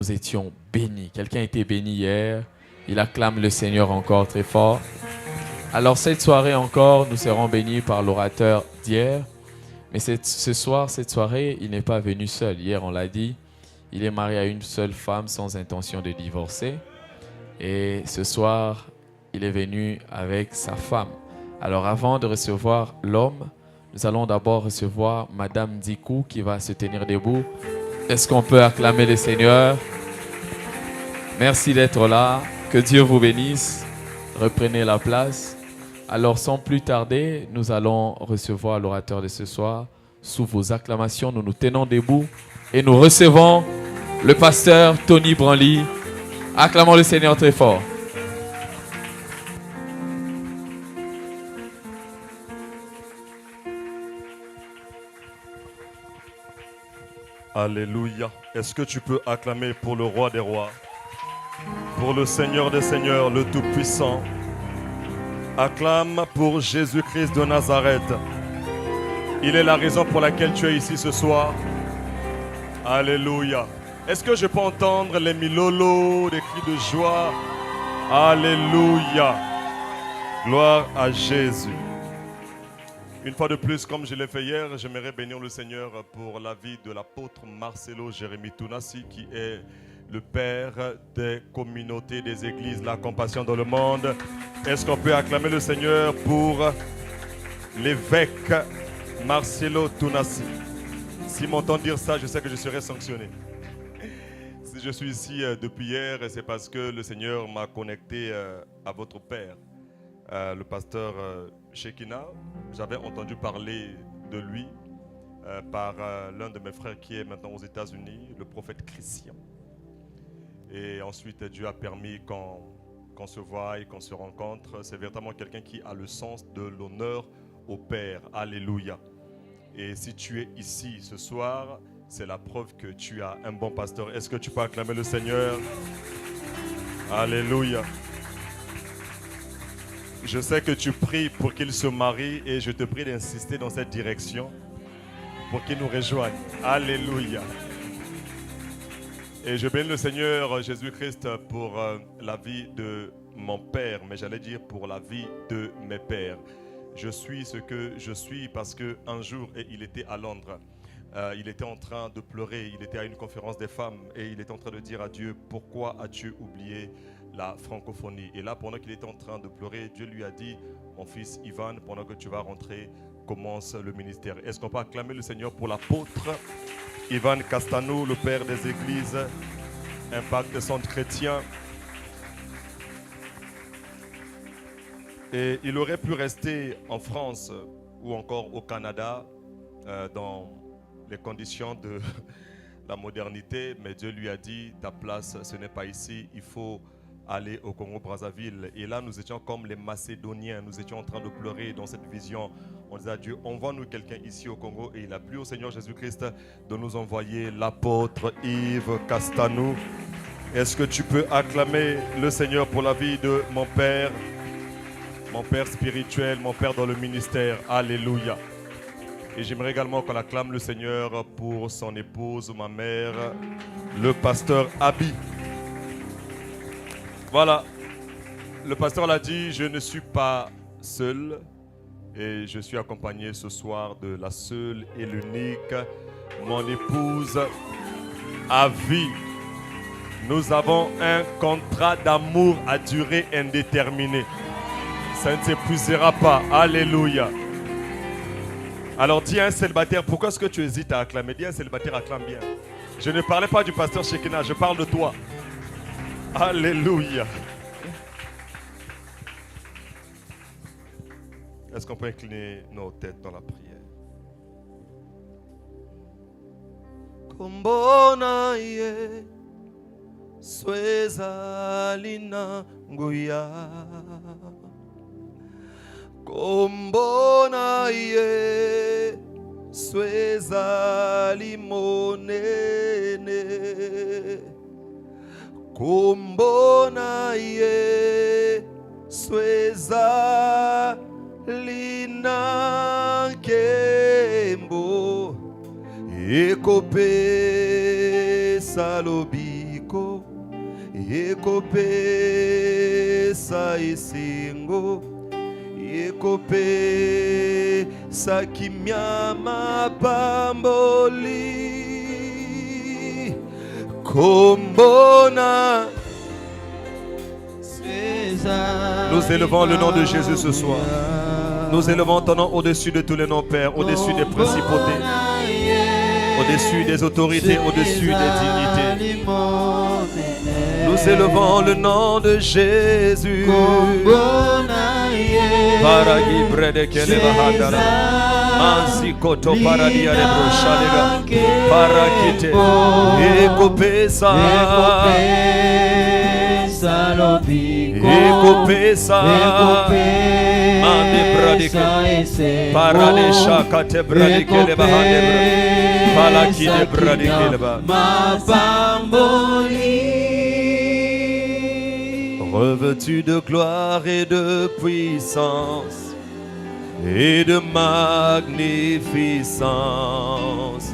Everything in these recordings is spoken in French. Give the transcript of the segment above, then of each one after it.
Nous étions bénis. Quelqu'un a été béni hier. Il acclame le Seigneur encore très fort. Alors cette soirée encore, nous serons bénis par l'orateur d'hier. Mais ce soir, cette soirée, il n'est pas venu seul. Hier, on l'a dit, il est marié à une seule femme sans intention de divorcer. Et ce soir, il est venu avec sa femme. Alors avant de recevoir l'homme, nous allons d'abord recevoir Madame Dikou qui va se tenir debout. Est-ce qu'on peut acclamer le Seigneur? Merci d'être là. Que Dieu vous bénisse. Reprenez la place. Alors sans plus tarder, nous allons recevoir l'orateur de ce soir. Sous vos acclamations, nous nous tenons debout et nous recevons le pasteur Tony Branly. Acclamons le Seigneur très fort. Alléluia. Est-ce que tu peux acclamer pour le roi des rois, pour le Seigneur des seigneurs, le Tout-Puissant? Acclame pour Jésus-Christ de Nazareth. Il est la raison pour laquelle tu es ici ce soir. Alléluia. Est-ce que je peux entendre les milolos, des cris de joie? Alléluia. Gloire à Jésus. Une fois de plus, comme je l'ai fait hier, j'aimerais bénir le Seigneur pour la vie de l'apôtre Marcelo Jérémie Tounassi, qui est le père des communautés, des églises, la compassion dans le monde. Est-ce qu'on peut acclamer le Seigneur pour l'évêque Marcelo Tounassi? Si m'entend dire ça, je sais que je serai sanctionné. Si je suis ici depuis hier, c'est parce que le Seigneur m'a connecté à votre père, le pasteur Shekina. J'avais entendu parler de lui par l'un de mes frères qui est maintenant aux États-Unis, le prophète Christian. Et ensuite, Dieu a permis qu'on se voie et qu'on se rencontre. C'est véritablement quelqu'un qui a le sens de l'honneur au Père. Alléluia. Et si tu es ici ce soir, c'est la preuve que tu as un bon pasteur. Est-ce que tu peux acclamer le Seigneur? Alléluia. Je sais que tu pries pour qu'il se marie et je te prie d'insister dans cette direction pour qu'il nous rejoigne. Alléluia. Et je bénis le Seigneur Jésus-Christ pour la vie de mon père, mais j'allais dire pour la vie de mes pères. Je suis ce que je suis parce qu'un jour, il était à Londres. Il était en train de pleurer, il était à une conférence des femmes et il était en train de dire à Dieu, pourquoi as-tu oublié la francophonie? Et là, pendant qu'il était en train de pleurer, Dieu lui a dit, mon fils Ivan, pendant que tu vas rentrer, commence le ministère. Est-ce qu'on peut acclamer le Seigneur pour l'apôtre Ivan Castano, le père des églises, Impact Centre Chrétien? Et il aurait pu rester en France ou encore au Canada dans les conditions de la modernité, mais Dieu lui a dit, ta place, ce n'est pas ici, il faut aller au Congo-Brazzaville. Et là, nous étions comme les Macédoniens, nous étions en train de pleurer dans cette vision. On disait à Dieu, envoie-nous quelqu'un ici au Congo. Et il a plu au Seigneur Jésus-Christ de nous envoyer l'apôtre Yves Castano. Est-ce que tu peux acclamer le Seigneur pour la vie de mon père spirituel, mon père dans le ministère? Alléluia. Et j'aimerais également qu'on acclame le Seigneur pour son épouse, ma mère, le pasteur Abi. Voilà, le pasteur l'a dit, je ne suis pas seul et je suis accompagné ce soir de la seule et l'unique, mon épouse à vie. Nous avons un contrat d'amour à durée indéterminée. Ça ne s'épuisera pas. Alléluia. Alors dis à un célibataire, pourquoi est-ce que tu hésites à acclamer? Dis à un célibataire, acclame bien. Je ne parlais pas du pasteur Shekina, je parle de toi. Alléluia. Est-ce qu'on peut incliner nos têtes dans la prière? Kombona ye sweza lina nguya Kombona ye sweza limonene Kombona ye sweza lina kembo ekope salobiko yako ekopesa esengo ekopesa kimia mapamboli kombona. Nous élevons le nom de Jésus ce soir. Nous élevons ton nom au-dessus de tous les noms, Père, au-dessus des principautés, au-dessus des autorités, au-dessus des dignités. Nous élevons le nom de Jésus. Paragi brede kele bahandara. Mansi koto paradia de brochalega. Parakite. Ekopesa. Ekopesa. Mande bradike. Parade shakate bradike le bahandebra. Palaki de bradike le ba. Revêtu de gloire et de puissance et de magnificence,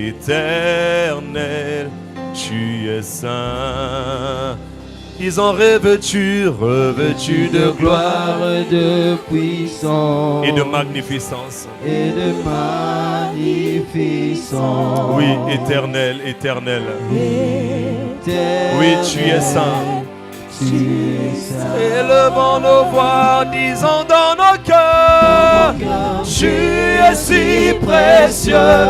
éternel, tu es saint. Ils ont revêtu de gloire, de puissance et de magnificence. et de magnificence. Oui, éternel, éternel. Éternel, Oui, tu es saint. tu es saint. élevons nos voix, disons dans nos cœurs, tu es si précieux,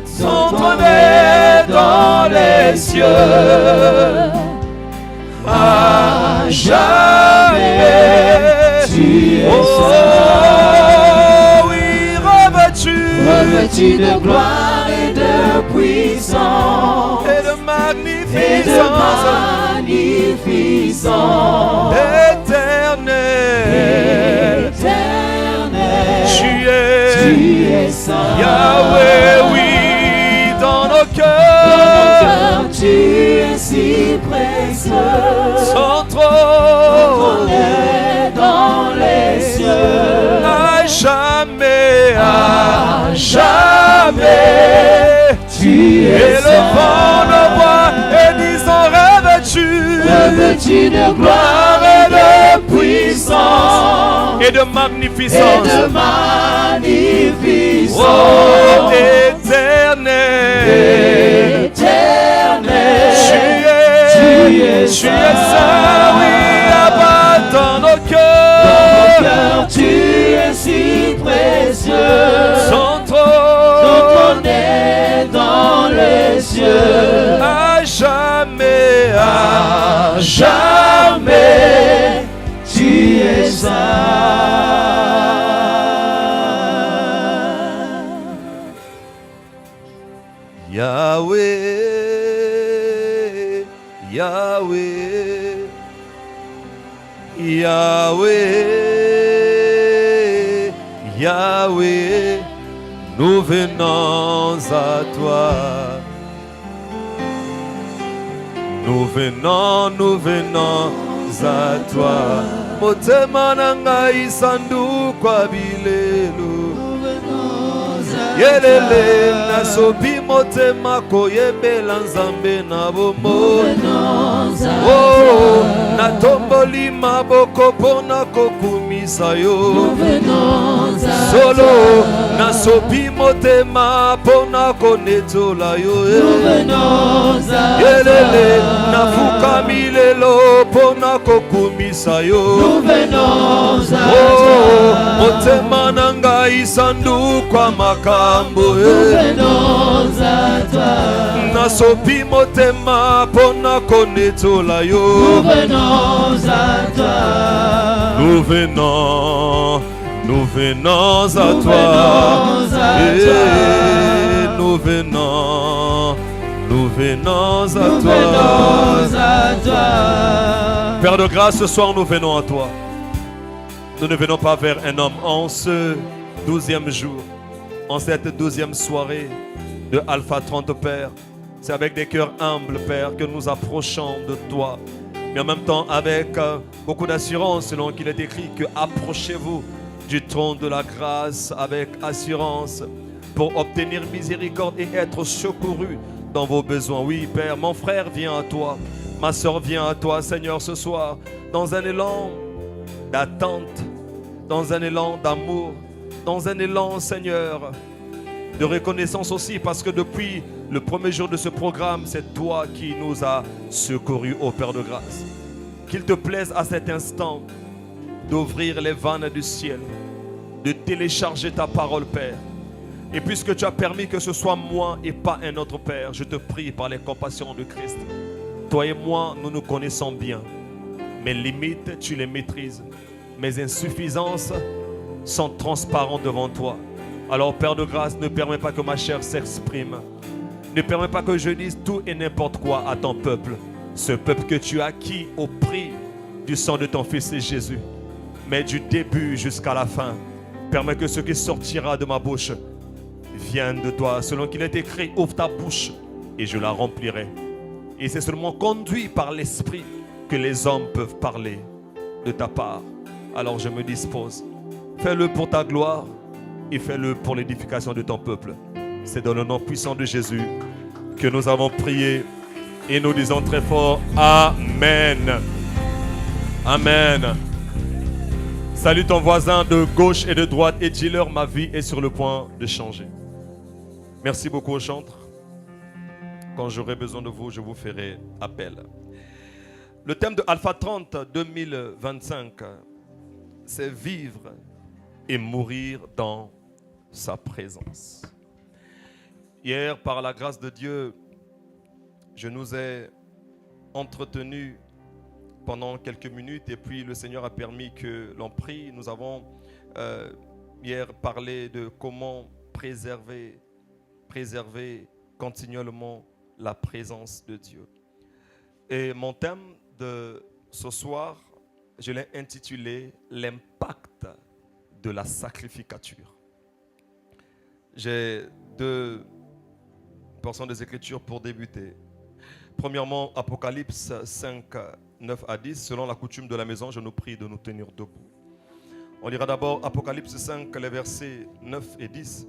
son trône est dans les cieux, à jamais. Tu es Oh, saint. oui, revêtu Revêtu de gloire et de puissance et de et de magnificence, magnificence. éternel, Éternel, tu tu es es saint. Yahweh, oui, dans nos Dans mon cœurs, cœur, tu es si précieux. son On trône est dans les cieux. à jamais, à jamais. Tu es élevons nos voix et disons revêtu revêtu de gloire et de puissance Et de et magnificence. de magnificence. oh, éternel, Éternel, tu es saint. saint, oui, là-bas dans nos Dans mon cœurs, cœur, tu es si précieux. son Ton trône trône est dans les cieux. à jamais, à Jamais, tu es saint. Yahweh, Yahweh, Yahweh, Yahweh, nous venons à toi. Nous venons à toi. Motema nanga isandu kwa bilelo. Yelele nasobi motema koyembela nzambe na bomoi. Oh, natomboli maboko pona kokumisa yo. Solo nasobi motema pona konetola yo. Yelele nafukami lelo pona kokumisa yo. Oh, motema nanga isandu kwa makambo. Nasobi motema pona konetola yo. Nous venons à toi. Nous venons à toi. Père de grâce, ce soir nous venons à toi. Nous ne venons pas vers un homme en ce 12e jour, en cette 12e soirée de Alpha 30, Père. C'est avec des cœurs humbles, Père, que nous approchons de toi. Mais en même temps avec beaucoup d'assurance, selon qu'il est écrit que approchez-vous du trône de la grâce avec assurance pour obtenir miséricorde et être secouru dans vos besoins. Oui, Père, mon frère vient à toi. Ma soeur vient à toi, Seigneur, ce soir, dans un élan d'attente, dans un élan d'amour, dans un élan, Seigneur, de reconnaissance aussi, parce que depuis le premier jour de ce programme, c'est toi qui nous as secourus, ô Père de grâce. Qu'il te plaise à cet instant d'ouvrir les vannes du ciel, de télécharger ta parole, Père. Et puisque tu as permis que ce soit moi et pas un autre, Père, je te prie par les compassions de Christ. Toi et moi, nous nous connaissons bien. Mes limites, tu les maîtrises. Mes insuffisances sont transparentes devant toi. Alors, Père de grâce, ne permets pas que ma chair s'exprime. Ne permets pas que je dise tout et n'importe quoi à ton peuple. Ce peuple que tu as acquis au prix du sang de ton Fils Jésus. Mais du début jusqu'à la fin, permets que ce qui sortira de ma bouche vienne de toi. Selon qu'il est écrit, ouvre ta bouche et je la remplirai. Et c'est seulement conduit par l'Esprit que les hommes peuvent parler de ta part. Alors je me dispose. Fais-le pour ta gloire et fais-le pour l'édification de ton peuple. C'est dans le nom puissant de Jésus que nous avons prié et nous disons très fort Amen. Amen. Salue ton voisin de gauche et de droite et dis-leur ma vie est sur le point de changer. Merci beaucoup aux chantres. Quand j'aurai besoin de vous, je vous ferai appel. Le thème de Alpha 30 2025, c'est vivre et mourir dans sa présence. Hier, par la grâce de Dieu, je nous ai entretenus pendant quelques minutes et puis le Seigneur a permis que l'on prie. Nous avons hier parlé de comment préserver continuellement la présence de Dieu. Et mon thème de ce soir, je l'ai intitulé « L'impact de la sacrificature ». J'ai deux portions des Écritures pour débuter. Premièrement, Apocalypse 5, 9 à 10. Selon la coutume de la maison, je nous prie de nous tenir debout. On lira d'abord Apocalypse 5, les versets 9 et 10.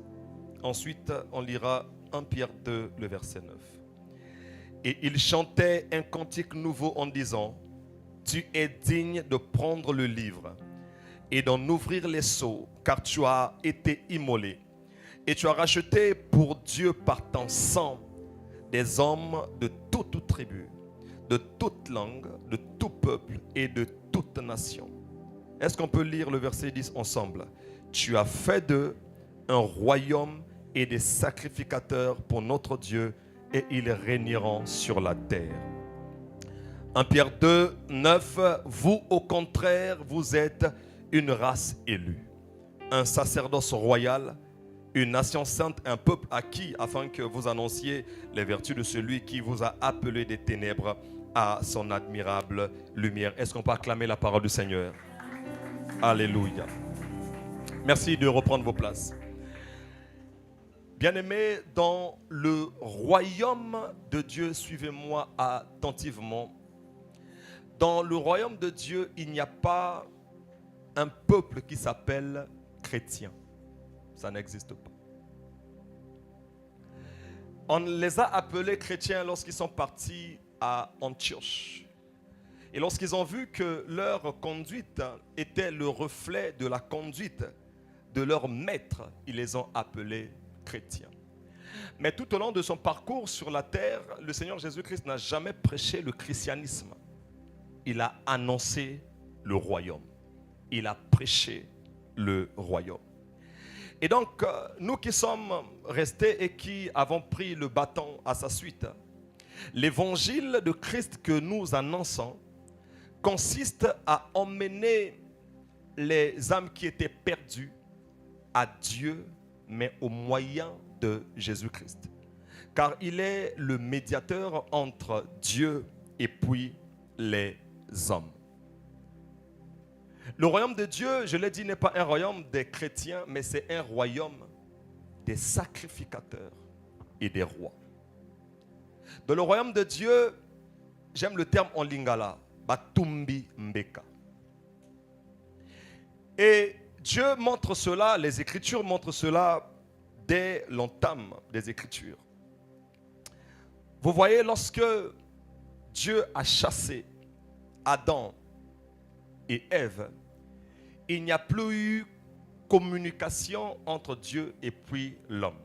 Ensuite, on lira 1 Pierre 2, le verset 9. Et il chantait un cantique nouveau en disant, « Tu es digne de prendre le livre et d'en ouvrir les sceaux, car tu as été immolé. Et tu as racheté pour Dieu par ton sang des hommes de toute tribu, de toute langue, de tout peuple et de toute nation. » Est-ce qu'on peut lire le verset 10 ensemble? « Tu as fait d'eux un royaume et des sacrificateurs pour notre Dieu, et ils régneront sur la terre. » 1 Pierre 2, 9. Vous, au contraire, vous êtes une race élue, un sacerdoce royal, une nation sainte, un peuple acquis, afin que vous annonciez les vertus de celui qui vous a appelé des ténèbres à son admirable lumière. Est-ce qu'on peut acclamer la parole du Seigneur? Alléluia. Merci de reprendre vos places. Bien-aimés, dans le royaume de Dieu, suivez-moi attentivement. Dans le royaume de Dieu, il n'y a pas un peuple qui s'appelle chrétien. Ça n'existe pas. On les a appelés chrétiens lorsqu'ils sont partis à Antioche. Et lorsqu'ils ont vu que leur conduite était le reflet de la conduite de leur maître, ils les ont appelés chrétiens. Mais tout au long de son parcours sur la terre, le Seigneur Jésus-Christ n'a jamais prêché le christianisme. Il a annoncé le royaume. Il a prêché le royaume. Et donc, nous qui sommes restés et qui avons pris le bâton à sa suite, l'évangile de Christ que nous annonçons consiste à emmener les âmes qui étaient perdues à Dieu, mais au moyen de Jésus-Christ. Car il est le médiateur entre Dieu et puis les hommes. Le royaume de Dieu, je l'ai dit, n'est pas un royaume des chrétiens, mais c'est un royaume des sacrificateurs et des rois. Dans le royaume de Dieu, j'aime le terme en lingala, Batumbi Mbeka. Et Dieu montre cela, les Écritures montrent cela dès l'entame des Écritures. Vous voyez, lorsque Dieu a chassé Adam et Ève, il n'y a plus eu communication entre Dieu et puis l'homme.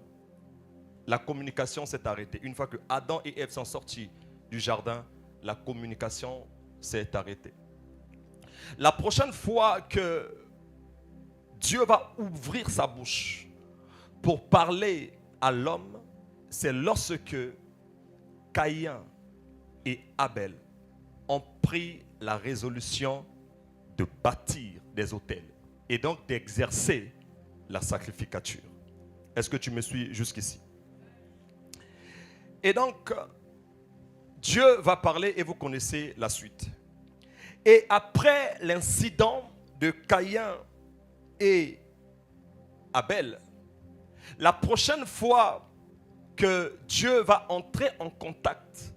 La communication s'est arrêtée. Une fois que Adam et Ève sont sortis du jardin, la communication s'est arrêtée. La prochaine fois que Dieu va ouvrir sa bouche pour parler à l'homme, c'est lorsque Caïn et Abel ont pris la résolution de bâtir des autels et donc d'exercer la sacrificature. Est-ce que tu me suis jusqu'ici? Et donc, Dieu va parler et vous connaissez la suite. Et après l'incident de Caïn et Abel, la prochaine fois que Dieu va entrer en contact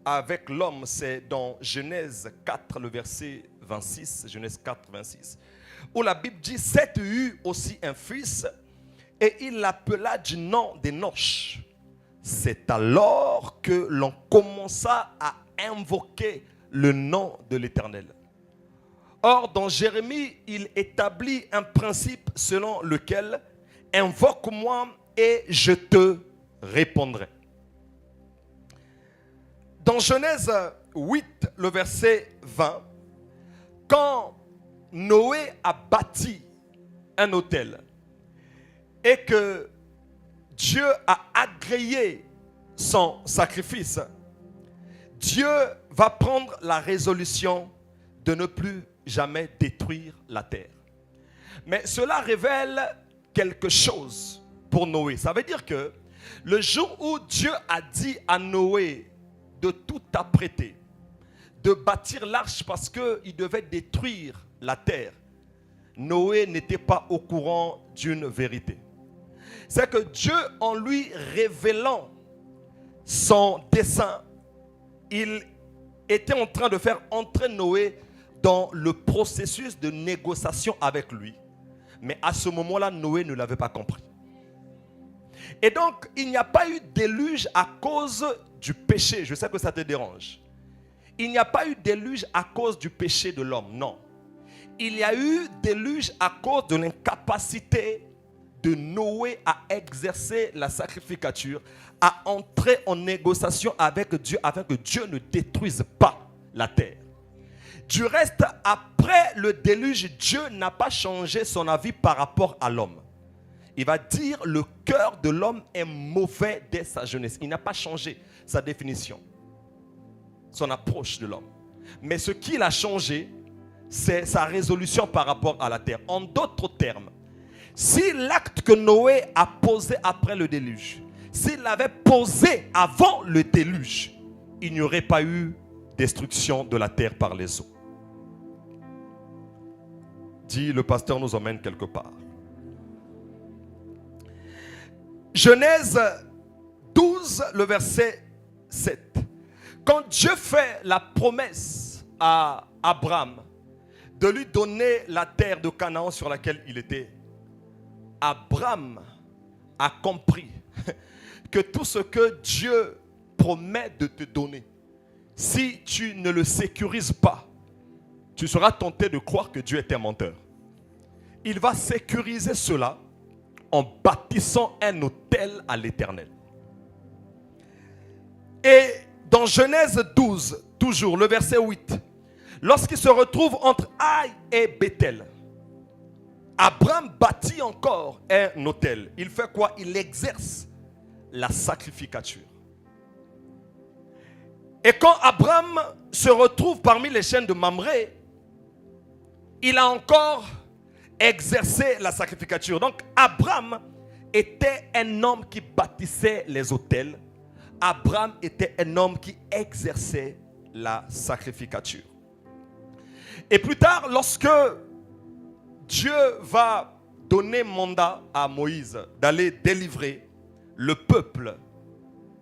avec l'homme, c'est dans Genèse 4, le verset 26, Genèse 4, 26, où la Bible dit, Seth eut aussi un fils et il l'appela du nom d'Enoch. C'est alors que l'on commença à invoquer le nom de l'Éternel. Or, dans Jérémie, il établit un principe selon lequel « Invoque-moi et je te répondrai ». Dans Genèse 8, le verset 20, quand Noé a bâti un autel et que Dieu a agréé son sacrifice, Dieu va prendre la résolution de ne plus jamais détruire la terre. Mais cela révèle quelque chose pour Noé. Ça veut dire que le jour où Dieu a dit à Noé de tout apprêter, de bâtir l'arche parce qu'il devait détruire la terre, Noé n'était pas au courant d'une vérité. C'est que Dieu, en lui révélant son dessein, il était en train de faire entrer Noé dans le processus de négociation avec lui. Mais à ce moment-là, Noé ne l'avait pas compris. Et donc, il n'y a pas eu déluge à cause du péché. Je sais que ça te dérange. Il n'y a pas eu déluge à cause du péché de l'homme, non. Il y a eu déluge à cause de l'incapacité de Noé à exercer la sacrificature, à entrer en négociation avec Dieu afin que Dieu ne détruise pas la terre. Du reste, après le déluge, Dieu n'a pas changé son avis par rapport à l'homme. Il va dire le cœur de l'homme est mauvais dès sa jeunesse. Il n'a pas changé sa définition, son approche de l'homme. Mais ce qu'il a changé, c'est sa résolution par rapport à la terre. En d'autres termes, si l'acte que Noé a posé après le déluge, s'il l'avait posé avant le déluge, il n'y aurait pas eu destruction de la terre par les eaux. Dit le pasteur nous emmène quelque part. Genèse 12, le verset 7. Quand Dieu fait la promesse à Abraham de lui donner la terre de Canaan sur laquelle il était, Abraham a compris que tout ce que Dieu promet de te donner, si tu ne le sécurises pas, tu seras tenté de croire que Dieu est un menteur. Il va sécuriser cela en bâtissant un autel à l'Éternel. Et dans Genèse 12, toujours le verset 8, lorsqu'il se retrouve entre Aï et Bethel, Abraham bâtit encore un autel. Il fait quoi? Il exerce la sacrificature. Et quand Abraham se retrouve parmi les chaînes de Mamré, il a encore exercé la sacrificature. Donc Abraham était un homme qui bâtissait les autels. Abraham était un homme qui exerçait la sacrificature. Et plus tard, lorsque Dieu va donner mandat à Moïse d'aller délivrer le peuple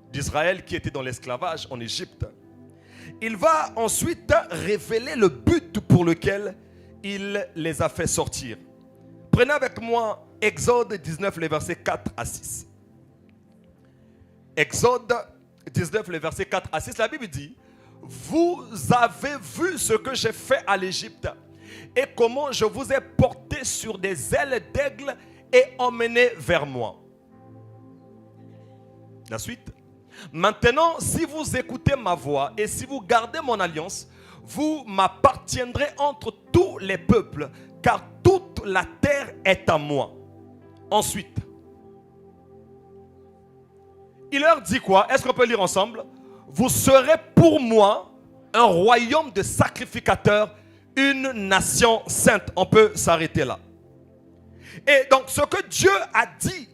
d'Israël qui était dans l'esclavage en Égypte, il va ensuite révéler le but pour lequel il les a fait sortir. Prenez avec moi Exode 19, les versets 4 à 6. Exode 19, le verset 4 à 6, la Bible dit: vous avez vu ce que j'ai fait à l'Égypte et comment je vous ai porté sur des ailes d'aigle et emmené vers moi. La suite. Maintenant, si vous écoutez ma voix et si vous gardez mon alliance, vous m'appartiendrez entre tous les peuples, car toute la terre est à moi. Ensuite, il leur dit quoi? Est-ce qu'on peut lire ensemble? Vous serez pour moi un royaume de sacrificateurs, une nation sainte. On peut s'arrêter là. Et donc, ce que Dieu a dit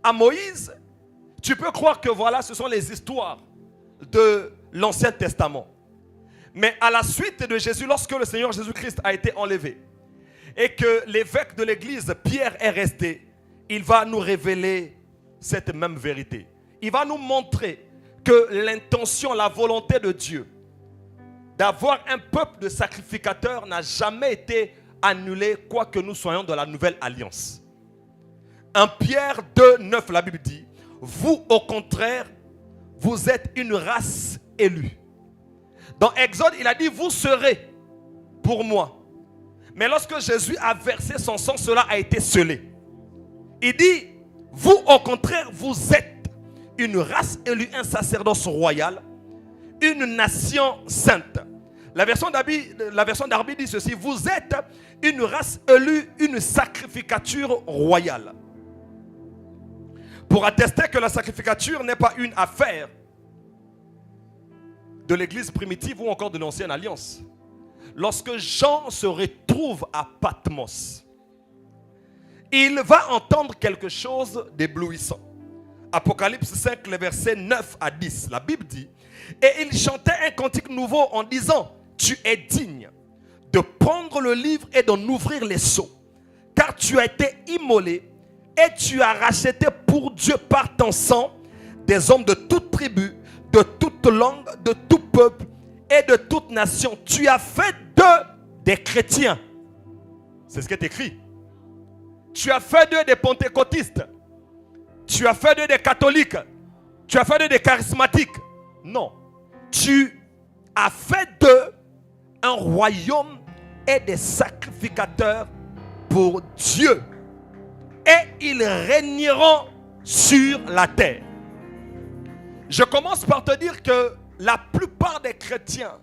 à Moïse, tu peux croire que voilà, ce sont les histoires de l'Ancien Testament. Mais à la suite de Jésus, lorsque le Seigneur Jésus-Christ a été enlevé et que l'évêque de l'église, Pierre, est resté, il va nous révéler cette même vérité. Il va nous montrer que l'intention, la volonté de Dieu d'avoir un peuple de sacrificateurs n'a jamais été annulée, quoi que nous soyons dans la nouvelle alliance. 1 Pierre 2, 9, la Bible dit: vous, au contraire, vous êtes une race élue. Dans Exode, il a dit: vous serez pour moi. Mais lorsque Jésus a versé son sang, cela a été scellé. Il dit: vous, au contraire, vous êtes une race élue, un sacerdoce royal, une nation sainte. La version d'Arby dit ceci: vous êtes une race élue, une sacrificature royale. Pour attester que la sacrificature n'est pas une affaire de l'église primitive ou encore de l'ancienne alliance. Lorsque Jean se retrouve à Patmos, il va entendre quelque chose d'éblouissant. Apocalypse 5, les versets 9 à 10, la Bible dit: et il chantait un cantique nouveau en disant: tu es digne de prendre le livre et d'en ouvrir les sceaux, car tu as été immolé et tu as racheté pour Dieu par ton sang des hommes de toute tribu, de toute langue, de tout peuple et de toute nation. Tu as fait d'eux des chrétiens. C'est ce qui est écrit. Tu as fait d'eux des pentecôtistes. Tu as fait d'eux des catholiques. Tu as fait d'eux des charismatiques. Non. Tu as fait d'eux un royaume et des sacrificateurs pour Dieu. Et ils régneront sur la terre. Je commence par te dire que la plupart des chrétiens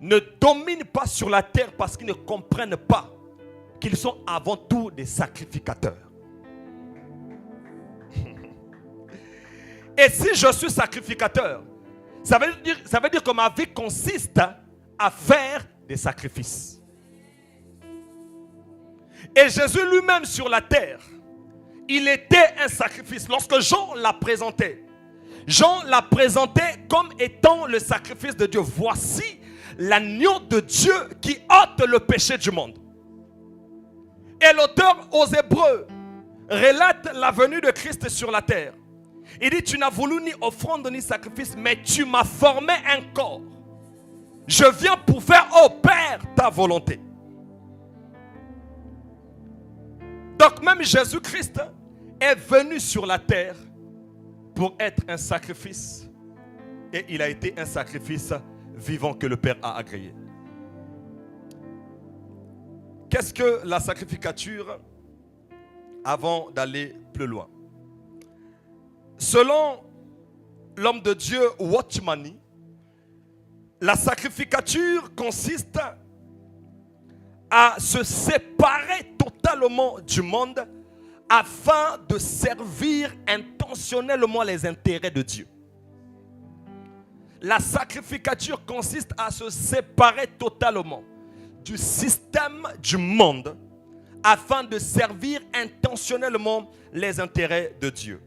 ne dominent pas sur la terre parce qu'ils ne comprennent pas qu'ils sont avant tout des sacrificateurs. Et si je suis sacrificateur, ça veut dire que ma vie consiste à faire des sacrifices. Et Jésus lui-même sur la terre, il était un sacrifice. Lorsque Jean l'a présenté comme étant le sacrifice de Dieu. Voici l'agneau de Dieu qui ôte le péché du monde. Et l'auteur aux Hébreux relate la venue de Christ sur la terre. Il dit: tu n'as voulu ni offrande ni sacrifice, mais tu m'as formé un corps. Je viens pour faire, ô Père, ta volonté. Donc même Jésus-Christ est venu sur la terre pour être un sacrifice. Et il a été un sacrifice vivant que le Père a agréé. Qu'est-ce que la sacrificature avant d'aller plus loin? Selon l'homme de Dieu Watchmani, la sacrificature consiste à se séparer totalement du monde afin de servir intentionnellement les intérêts de Dieu. La sacrificature consiste à se séparer totalement du système du monde afin de servir intentionnellement les intérêts de Dieu.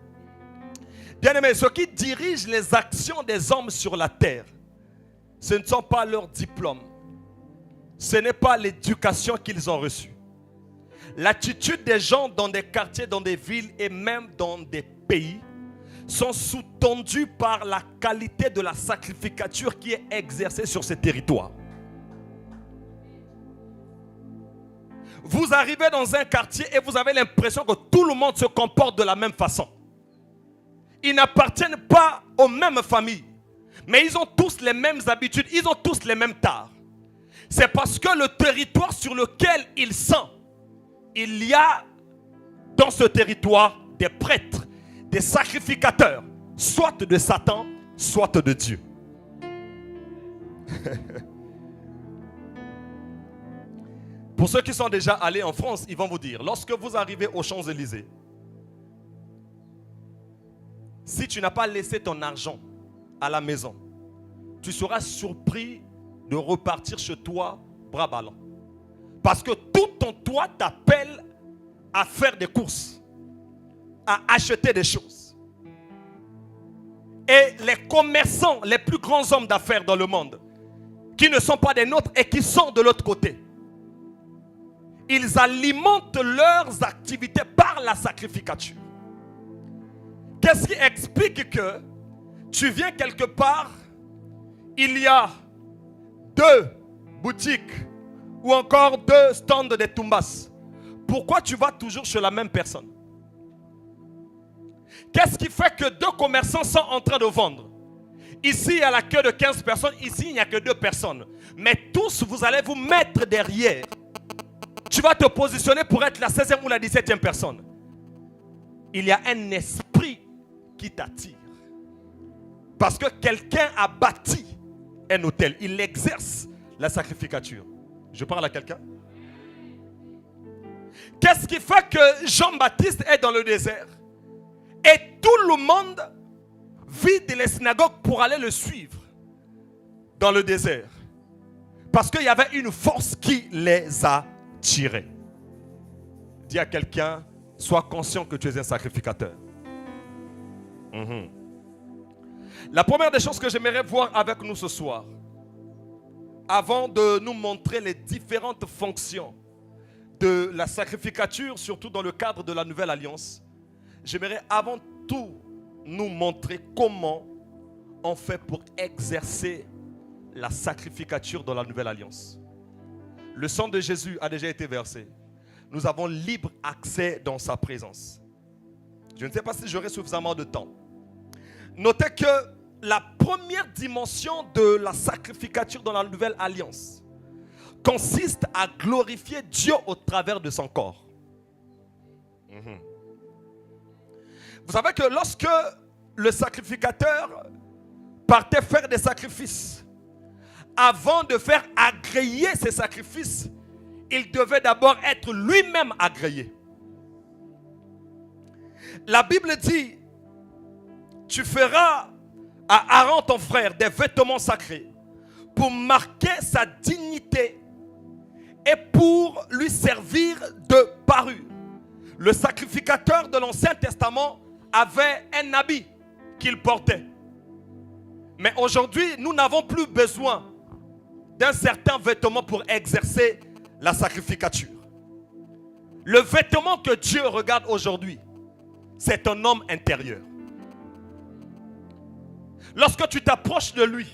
Bien-aimés, ce qui dirige les actions des hommes sur la terre, ce ne sont pas leurs diplômes, ce n'est pas l'éducation qu'ils ont reçue. L'attitude des gens dans des quartiers, dans des villes et même dans des pays sont sous-tendus par la qualité de la sacrificature qui est exercée sur ces territoires. Vous arrivez dans un quartier et vous avez l'impression que tout le monde se comporte de la même façon. Ils n'appartiennent pas aux mêmes familles. Mais ils ont tous les mêmes habitudes, ils ont tous les mêmes tares. C'est parce que le territoire sur lequel ils sont, il y a dans ce territoire des prêtres, des sacrificateurs, soit de Satan, soit de Dieu. Pour ceux qui sont déjà allés en France, ils vont vous dire, lorsque vous arrivez aux Champs-Élysées, si tu n'as pas laissé ton argent à la maison, tu seras surpris de repartir chez toi bras ballants. Parce que tout ton toit t'appelle à faire des courses, à acheter des choses. Et les commerçants, les plus grands hommes d'affaires dans le monde, qui ne sont pas des nôtres et qui sont de l'autre côté, ils alimentent leurs activités par la sacrificature. Qu'est-ce qui explique que tu viens quelque part, il y a 2 boutiques ou encore 2 stands de Tumbas. Pourquoi tu vas toujours chez la même personne? Qu'est-ce qui fait que 2 commerçants sont en train de vendre? Ici, il y a la queue de 15 personnes. Ici, il n'y a que 2 personnes. Mais tous, vous allez vous mettre derrière. Tu vas te positionner pour être la 16e ou la 17e personne. Il y a un esprit qui t'attire. Parce que quelqu'un a bâti un hôtel. Il exerce la sacrificature. Je parle à quelqu'un? Qu'est-ce qui fait que Jean-Baptiste est dans le désert? Et tout le monde vide les synagogues pour aller le suivre dans le désert. Parce qu'il y avait une force qui les a tirés. Dis à quelqu'un, sois conscient que tu es un sacrificateur. La première des choses que j'aimerais voir avec nous ce soir, avant de nous montrer les différentes fonctions de la sacrificature, surtout dans le cadre de la nouvelle alliance, j'aimerais avant tout nous montrer comment on fait pour exercer la sacrificature dans la nouvelle alliance. Le sang de Jésus a déjà été versé. Nous avons libre accès dans sa présence. Je ne sais pas si j'aurai suffisamment de temps. Notez que la première dimension de la sacrificature dans la nouvelle alliance consiste à glorifier Dieu au travers de son corps. Vous savez que lorsque le sacrificateur partait faire des sacrifices, avant de faire agréer ces sacrifices, il devait d'abord être lui-même agréé. La Bible dit, tu feras à Aaron ton frère des vêtements sacrés pour marquer sa dignité et pour lui servir de parure. Le sacrificateur de l'Ancien Testament avait un habit qu'il portait. Mais aujourd'hui, nous n'avons plus besoin d'un certain vêtement pour exercer la sacrificature. Le vêtement que Dieu regarde aujourd'hui, c'est un homme intérieur. Lorsque tu t'approches de lui,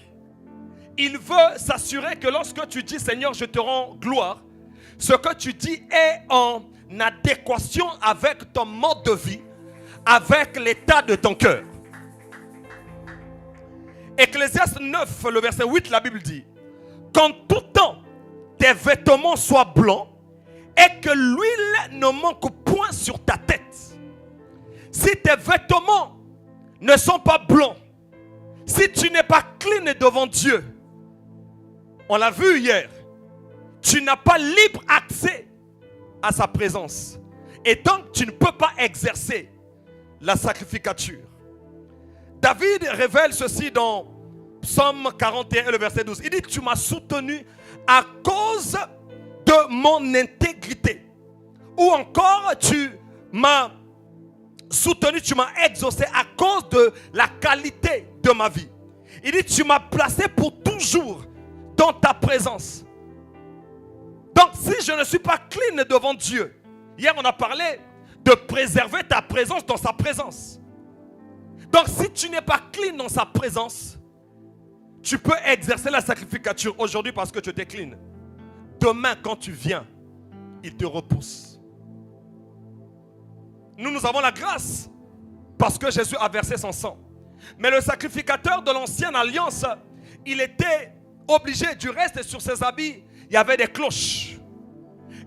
il veut s'assurer que lorsque tu dis Seigneur, je te rends gloire, ce que tu dis est en adéquation avec ton mode de vie, avec l'état de ton cœur. Ecclésiaste 9, le verset 8, la Bible dit, qu'en tout temps, tes vêtements soient blancs et que l'huile ne manque point sur ta tête. Si tes vêtements ne sont pas blancs, si tu n'es pas clean devant Dieu, on l'a vu hier, tu n'as pas libre accès à sa présence. Et donc, tu ne peux pas exercer la sacrificature. David révèle ceci dans Psaume 41, le verset 12. Il dit, tu m'as soutenu à cause de mon intégrité. Ou encore, tu m'as soutenu, tu m'as exaucé à cause de la qualité de ma vie. Il dit, tu m'as placé pour toujours dans ta présence. Donc, si je ne suis pas clean devant Dieu, hier on a parlé de préserver ta présence dans sa présence. Donc, si tu n'es pas clean dans sa présence, tu peux exercer la sacrificature aujourd'hui parce que tu es clean. Demain, quand tu viens, il te repousse. Nous avons la grâce parce que Jésus a versé son sang. Mais le sacrificateur de l'ancienne alliance, il était obligé, du reste sur ses habits, il y avait des cloches.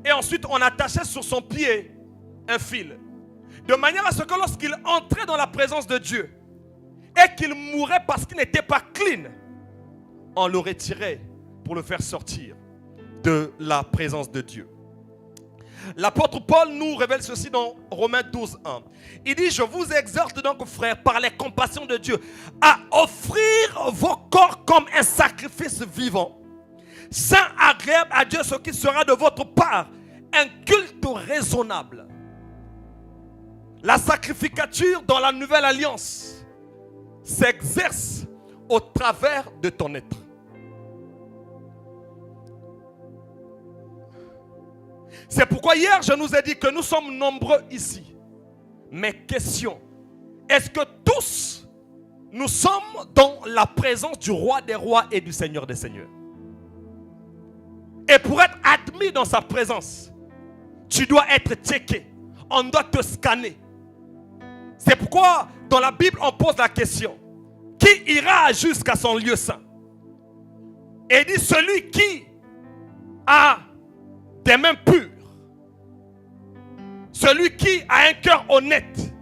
Et ensuite, on attachait sur son pied un fil. De manière à ce que lorsqu'il entrait dans la présence de Dieu et qu'il mourait parce qu'il n'était pas clean, on le retirait pour le faire sortir de la présence de Dieu. L'apôtre Paul nous révèle ceci dans Romains 12, 1. Il dit, je vous exhorte donc, frères, par les compassions de Dieu, à offrir vos corps comme un sacrifice vivant, saint, agréable à Dieu, ce qui sera de votre part un culte raisonnable. La sacrificature dans la nouvelle alliance s'exerce au travers de ton être. C'est pourquoi hier je nous ai dit que nous sommes nombreux ici. Mais question, est-ce que tous nous sommes dans la présence du roi des rois et du seigneur des seigneurs? Et pour être admis dans sa présence, tu dois être checké. On doit te scanner. C'est pourquoi dans la Bible on pose la question, qui ira jusqu'à son lieu saint? Et il dit, celui qui a des mains pures, celui qui a un cœur honnête.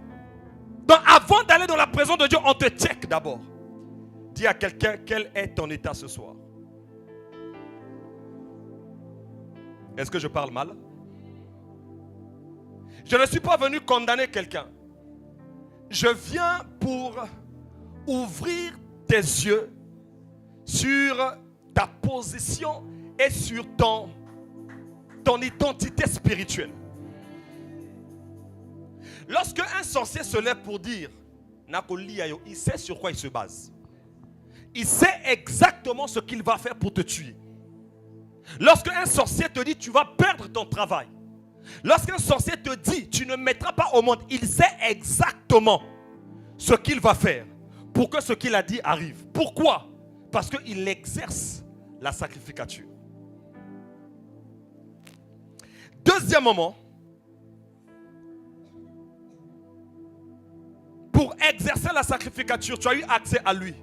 Donc avant d'aller dans la présence de Dieu, on te check d'abord. Dis à quelqu'un, quel est ton état ce soir? Est-ce que je parle mal? Je ne suis pas venu condamner quelqu'un. Je viens pour ouvrir tes yeux sur ta position et sur ton identité spirituelle. Lorsque un sorcier se lève pour dire, il sait sur quoi il se base. Il sait exactement ce qu'il va faire pour te tuer. Lorsque un sorcier te dit, tu vas perdre ton travail. Lorsqu'un sorcier te dit, tu ne mettras pas au monde, il sait exactement ce qu'il va faire pour que ce qu'il a dit arrive. Pourquoi? Parce qu'il exerce la sacrificature. Deuxième moment, pour exercer la sacrificature, tu as eu accès à lui.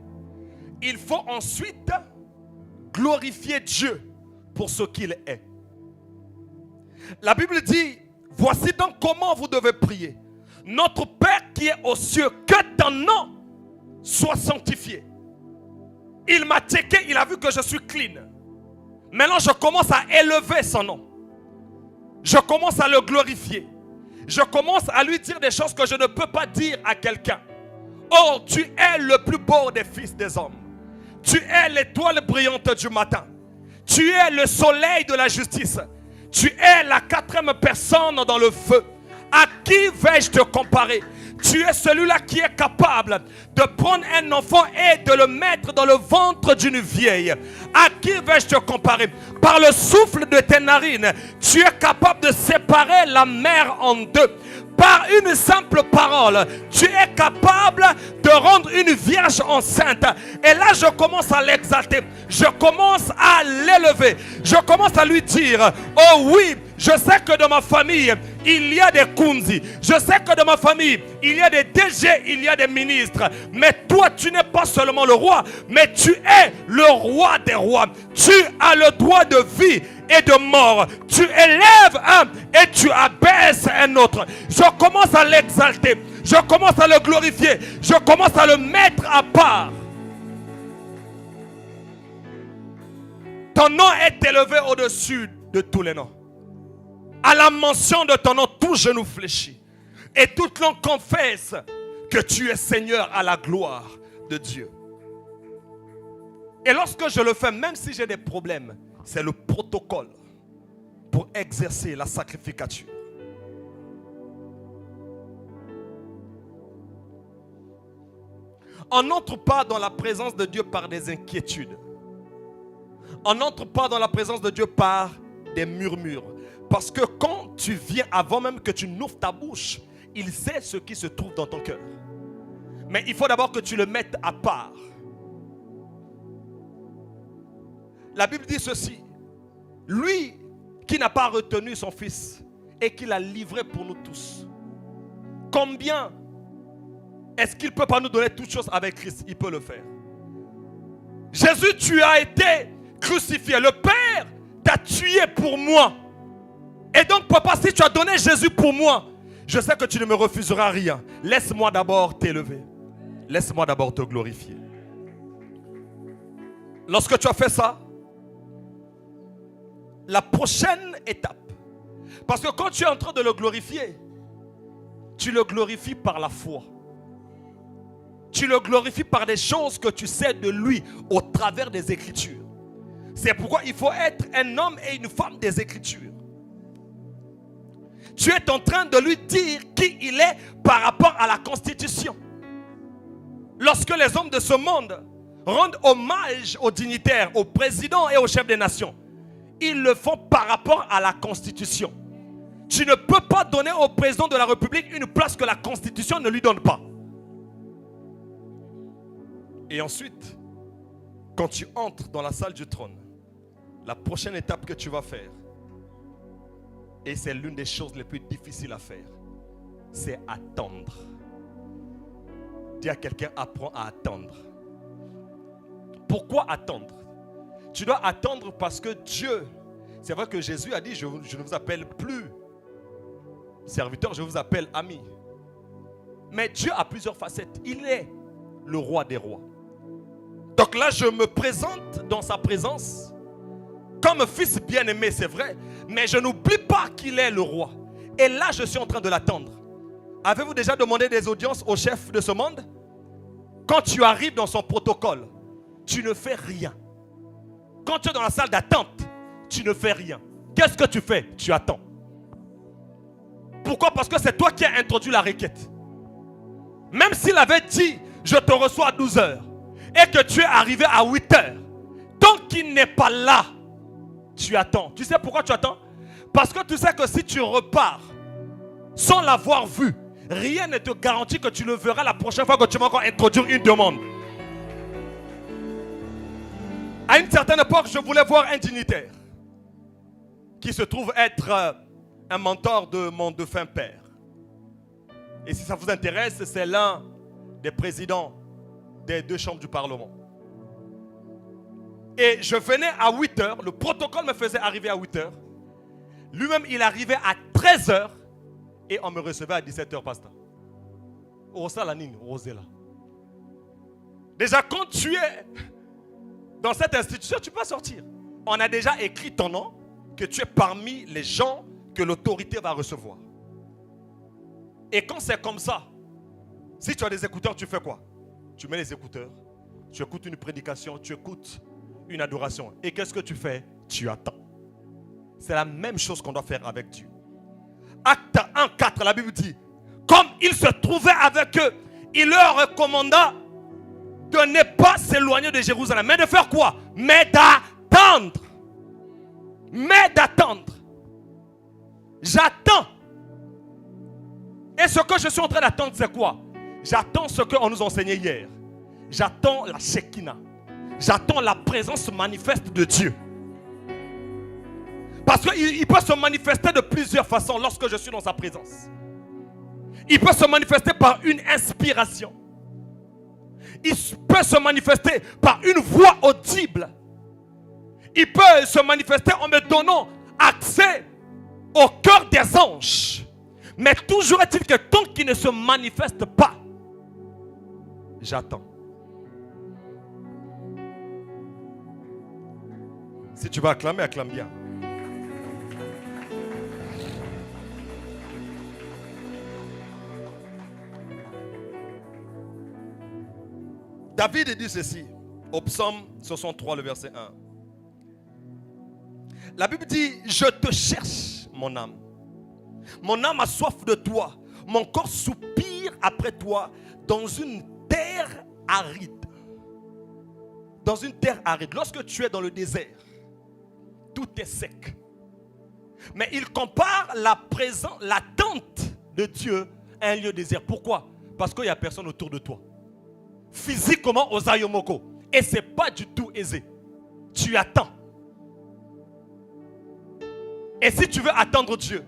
Il faut ensuite glorifier Dieu pour ce qu'il est. La Bible dit, voici donc comment vous devez prier. Notre Père qui est aux cieux, que ton nom soit sanctifié. Il m'a checké, il a vu que je suis clean. Maintenant je commence à élever son nom. Je commence à le glorifier. Je commence à lui dire des choses que je ne peux pas dire à quelqu'un. Oh, tu es le plus beau des fils des hommes. Tu es l'étoile brillante du matin. Tu es le soleil de la justice. Tu es la quatrième personne dans le feu. À qui vais-je te comparer? Tu es celui-là qui est capable de prendre un enfant et de le mettre dans le ventre d'une vieille. À qui vais-je te comparer? Par le souffle de tes narines, tu es capable de séparer la mer en deux. Par une simple parole, tu es capable de rendre une vierge enceinte. Et là, je commence à l'exalter. Je commence à l'élever. Je commence à lui dire, oh oui, je sais que dans ma famille, il y a des Kunzi. Je sais que dans ma famille, il y a des DG, il y a des ministres. Mais toi, tu n'es pas seulement le roi, mais tu es le roi des rois. Tu as le droit de vie et de mort. Tu élèves un et tu abaisses un autre. Je commence à l'exalter. Je commence à le glorifier. Je commence à le mettre à part. Ton nom est élevé au-dessus de tous les noms. À la mention de ton nom, tout genou fléchit. Et toute langue confesse que tu es Seigneur à la gloire de Dieu. Et lorsque je le fais, même si j'ai des problèmes, c'est le protocole pour exercer la sacrificature. On n'entre pas dans la présence de Dieu par des inquiétudes. On n'entre pas dans la présence de Dieu par des murmures. Parce que quand tu viens, avant même que tu n'ouvres ta bouche, il sait ce qui se trouve dans ton cœur. Mais il faut d'abord que tu le mettes à part. La Bible dit ceci. Lui qui n'a pas retenu son fils et qui l'a livré pour nous tous. Combien Est-ce qu'il ne peut pas nous donner toutes choses avec Christ? Il peut le faire. Jésus, tu as été crucifié. Le Père t'a tué pour moi. Et donc, papa, si tu as donné Jésus pour moi, je sais que tu ne me refuseras rien. Laisse-moi d'abord t'élever. Laisse-moi d'abord te glorifier. Lorsque tu as fait ça, la prochaine étape, parce que quand tu es en train de le glorifier, tu le glorifies par la foi. Tu le glorifies par des choses que tu sais de lui au travers des Écritures. C'est pourquoi il faut être un homme et une femme des Écritures. Tu es en train de lui dire qui il est par rapport à la Constitution. Lorsque les hommes de ce monde rendent hommage aux dignitaires, aux présidents et aux chefs des nations, ils le font par rapport à la Constitution. Tu ne peux pas donner au président de la République une place que la Constitution ne lui donne pas. Et ensuite, quand tu entres dans la salle du trône, la prochaine étape que tu vas faire, et c'est l'une des choses les plus difficiles à faire, c'est attendre. Dis à quelqu'un, apprends à attendre. Pourquoi attendre? Tu dois attendre parce que Dieu, c'est vrai que Jésus a dit, je ne vous appelle plus serviteur, je vous appelle ami. Mais Dieu a plusieurs facettes. Il est le roi des rois. Donc là, je me présente dans sa présence comme fils bien-aimé, c'est vrai, mais je n'oublie pas qu'il est le roi. Et là, je suis en train de l'attendre. Avez-vous déjà demandé des audiences au chef de ce monde? Quand tu arrives dans son protocole, tu ne fais rien. Quand tu es dans la salle d'attente, tu ne fais rien. Qu'est-ce que tu fais? Tu attends. Pourquoi? Parce que c'est toi qui as introduit la requête. Même s'il avait dit, je te reçois à 12 heures, et que tu es arrivé à 8 heures, tant qu'il n'est pas là, tu attends. Tu sais pourquoi tu attends? Parce que tu sais que si tu repars sans l'avoir vu, rien ne te garantit que tu le verras la prochaine fois que tu vas encore introduire une demande. À une certaine époque, je voulais voir un dignitaire qui se trouve être un mentor de mon défunt père. Et si ça vous intéresse, c'est l'un des présidents des 2 chambres du Parlement. Et je venais à 8 heures, le protocole me faisait arriver à 8 heures. Lui-même, il arrivait à 13 heures et on me recevait à 17 heures, pasteur. Déjà, quand tu es dans cette institution, tu peux sortir. On a déjà écrit ton nom, que tu es parmi les gens que l'autorité va recevoir. Et quand c'est comme ça, si tu as des écouteurs, tu fais quoi? Tu mets les écouteurs, tu écoutes une prédication, tu écoutes une adoration. Et qu'est-ce que tu fais? Tu attends. C'est la même chose qu'on doit faire avec Dieu. Acte 1:4, la Bible dit, comme il se trouvait avec eux, il leur recommanda de ne pas s'éloigner de Jérusalem. Mais de faire quoi? Mais d'attendre. Mais d'attendre. J'attends. Et ce que je suis en train d'attendre, c'est quoi? J'attends ce qu'on nous enseignait hier. J'attends la Shekinah. J'attends la présence manifeste de Dieu. Parce qu'il peut se manifester de plusieurs façons lorsque je suis dans sa présence. Il peut se manifester par une inspiration. Il peut se manifester par une voix audible. Il peut se manifester en me donnant accès au cœur des anges. Mais toujours est-il que tant qu'il ne se manifeste pas, j'attends. Si tu vas acclamer, acclame bien. David dit ceci au psaume 63, le verset 1. La Bible dit, je te cherche, mon âme. Mon âme a soif de toi. Mon corps soupire après toi dans une terre aride. Dans une terre aride. Lorsque tu es dans le désert, tout est sec. Mais il compare l'attente de Dieu à un lieu désert. Pourquoi? Parce qu'il n'y a personne autour de toi. Physiquement, aux Ayomoko. Et ce n'est pas du tout aisé. Tu attends. Et si tu veux attendre Dieu,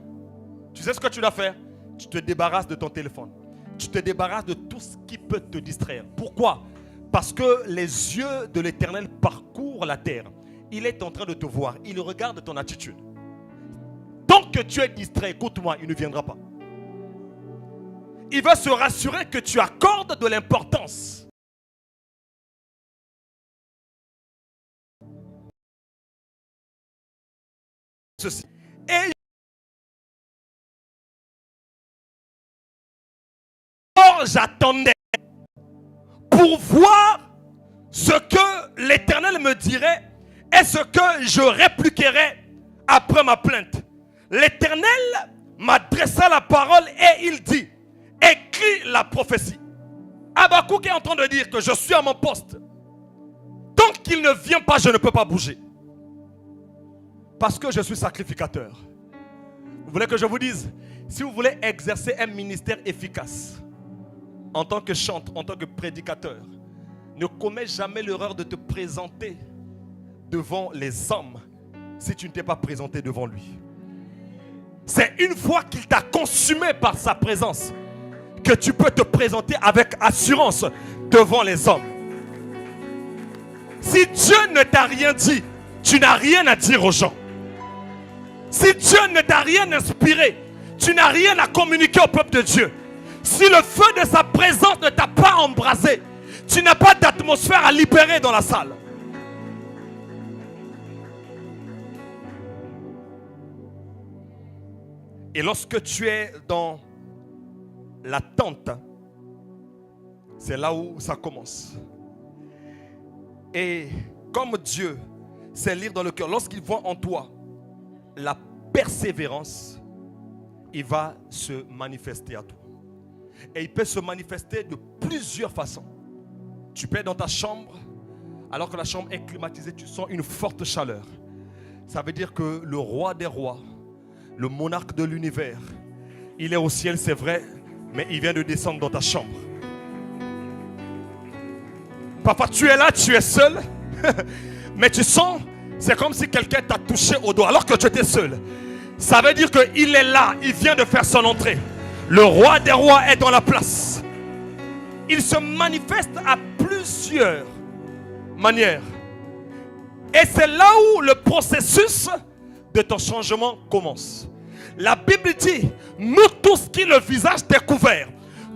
tu sais ce que tu dois faire? Tu te débarrasses de ton téléphone. tu te débarrasses de tout ce qui peut te distraire. Pourquoi? Parce que les yeux de l'Éternel parcourent la terre. Il est en train de te voir. Il regarde ton attitude. Tant que tu es distrait, écoute-moi, il ne viendra pas. Il va se rassurer que tu accordes de l'importance. Ceci. Et j'attendais pour voir ce que l'Éternel me dirait et ce que je répliquerais après ma plainte. L'Éternel m'adressa la parole et il dit: écris la prophétie. Habakkuk est en train de dire que je suis à mon poste. Tant qu'il ne vient pas, je ne peux pas bouger. Parce que je suis sacrificateur. Vous voulez que je vous dise, si vous voulez exercer un ministère efficace, en tant que chanteur, en tant que prédicateur, ne commets jamais l'erreur de te présenter devant les hommes si tu ne t'es pas présenté devant lui. C'est une fois qu'il t'a consumé par sa présence que tu peux te présenter avec assurance devant les hommes. Si Dieu ne t'a rien dit, tu n'as rien à dire aux gens. Si Dieu ne t'a rien inspiré, tu n'as rien à communiquer au peuple de Dieu. Si le feu de sa présence ne t'a pas embrasé, tu n'as pas d'atmosphère à libérer dans la salle. Et lorsque tu es dans l'attente, c'est là où ça commence. Et comme Dieu sait lire dans le cœur, lorsqu'il voit en toi la persévérance, il va se manifester à toi. Et il peut se manifester de plusieurs façons. Tu peux être dans ta chambre, alors que la chambre est climatisée, tu sens une forte chaleur. Ça veut dire que le roi des rois, le monarque de l'univers, il est au ciel, c'est vrai, mais il vient de descendre dans ta chambre. Parfois tu es là, tu es seul, mais tu sens, c'est comme si quelqu'un t'a touché au doigt alors que tu étais seul. Ça veut dire qu'il est là, il vient de faire son entrée. Le roi des rois est dans la place. Il se manifeste à plusieurs manières. Et c'est là où le processus de ton changement commence. La Bible dit, nous tous qui le visage découvert,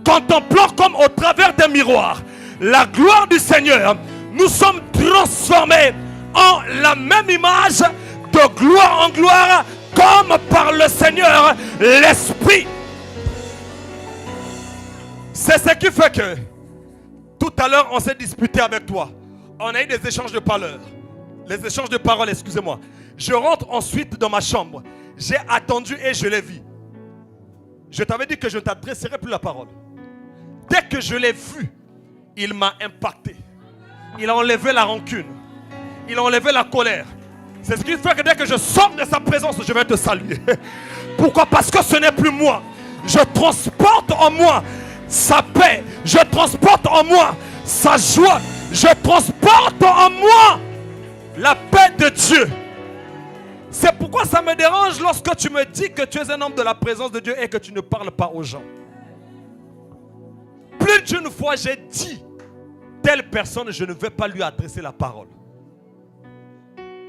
contemplant comme au travers d'un miroir la gloire du Seigneur, nous sommes transformés en la même image de gloire en gloire, comme par le Seigneur l'Esprit. C'est ce qui fait que tout à l'heure on s'est disputé avec toi. On a eu des échanges de paroles. Les échanges de paroles, excusez-moi. Je rentre ensuite dans ma chambre. J'ai attendu et je l'ai vu. Je t'avais dit que je ne t'adresserai plus la parole. Dès que je l'ai vu, il m'a impacté. Il a enlevé la rancune. Il a enlevé la colère. C'est ce qui fait que dès que je sors de sa présence, je vais te saluer. Pourquoi? Parce que ce n'est plus moi. Je transporte en moi sa paix. Je transporte en moi sa joie. Je transporte en moi la paix de Dieu. C'est pourquoi ça me dérange lorsque tu me dis que tu es un homme de la présence de Dieu et que tu ne parles pas aux gens. Plus d'une fois j'ai dit, telle personne, je ne vais pas lui adresser la parole.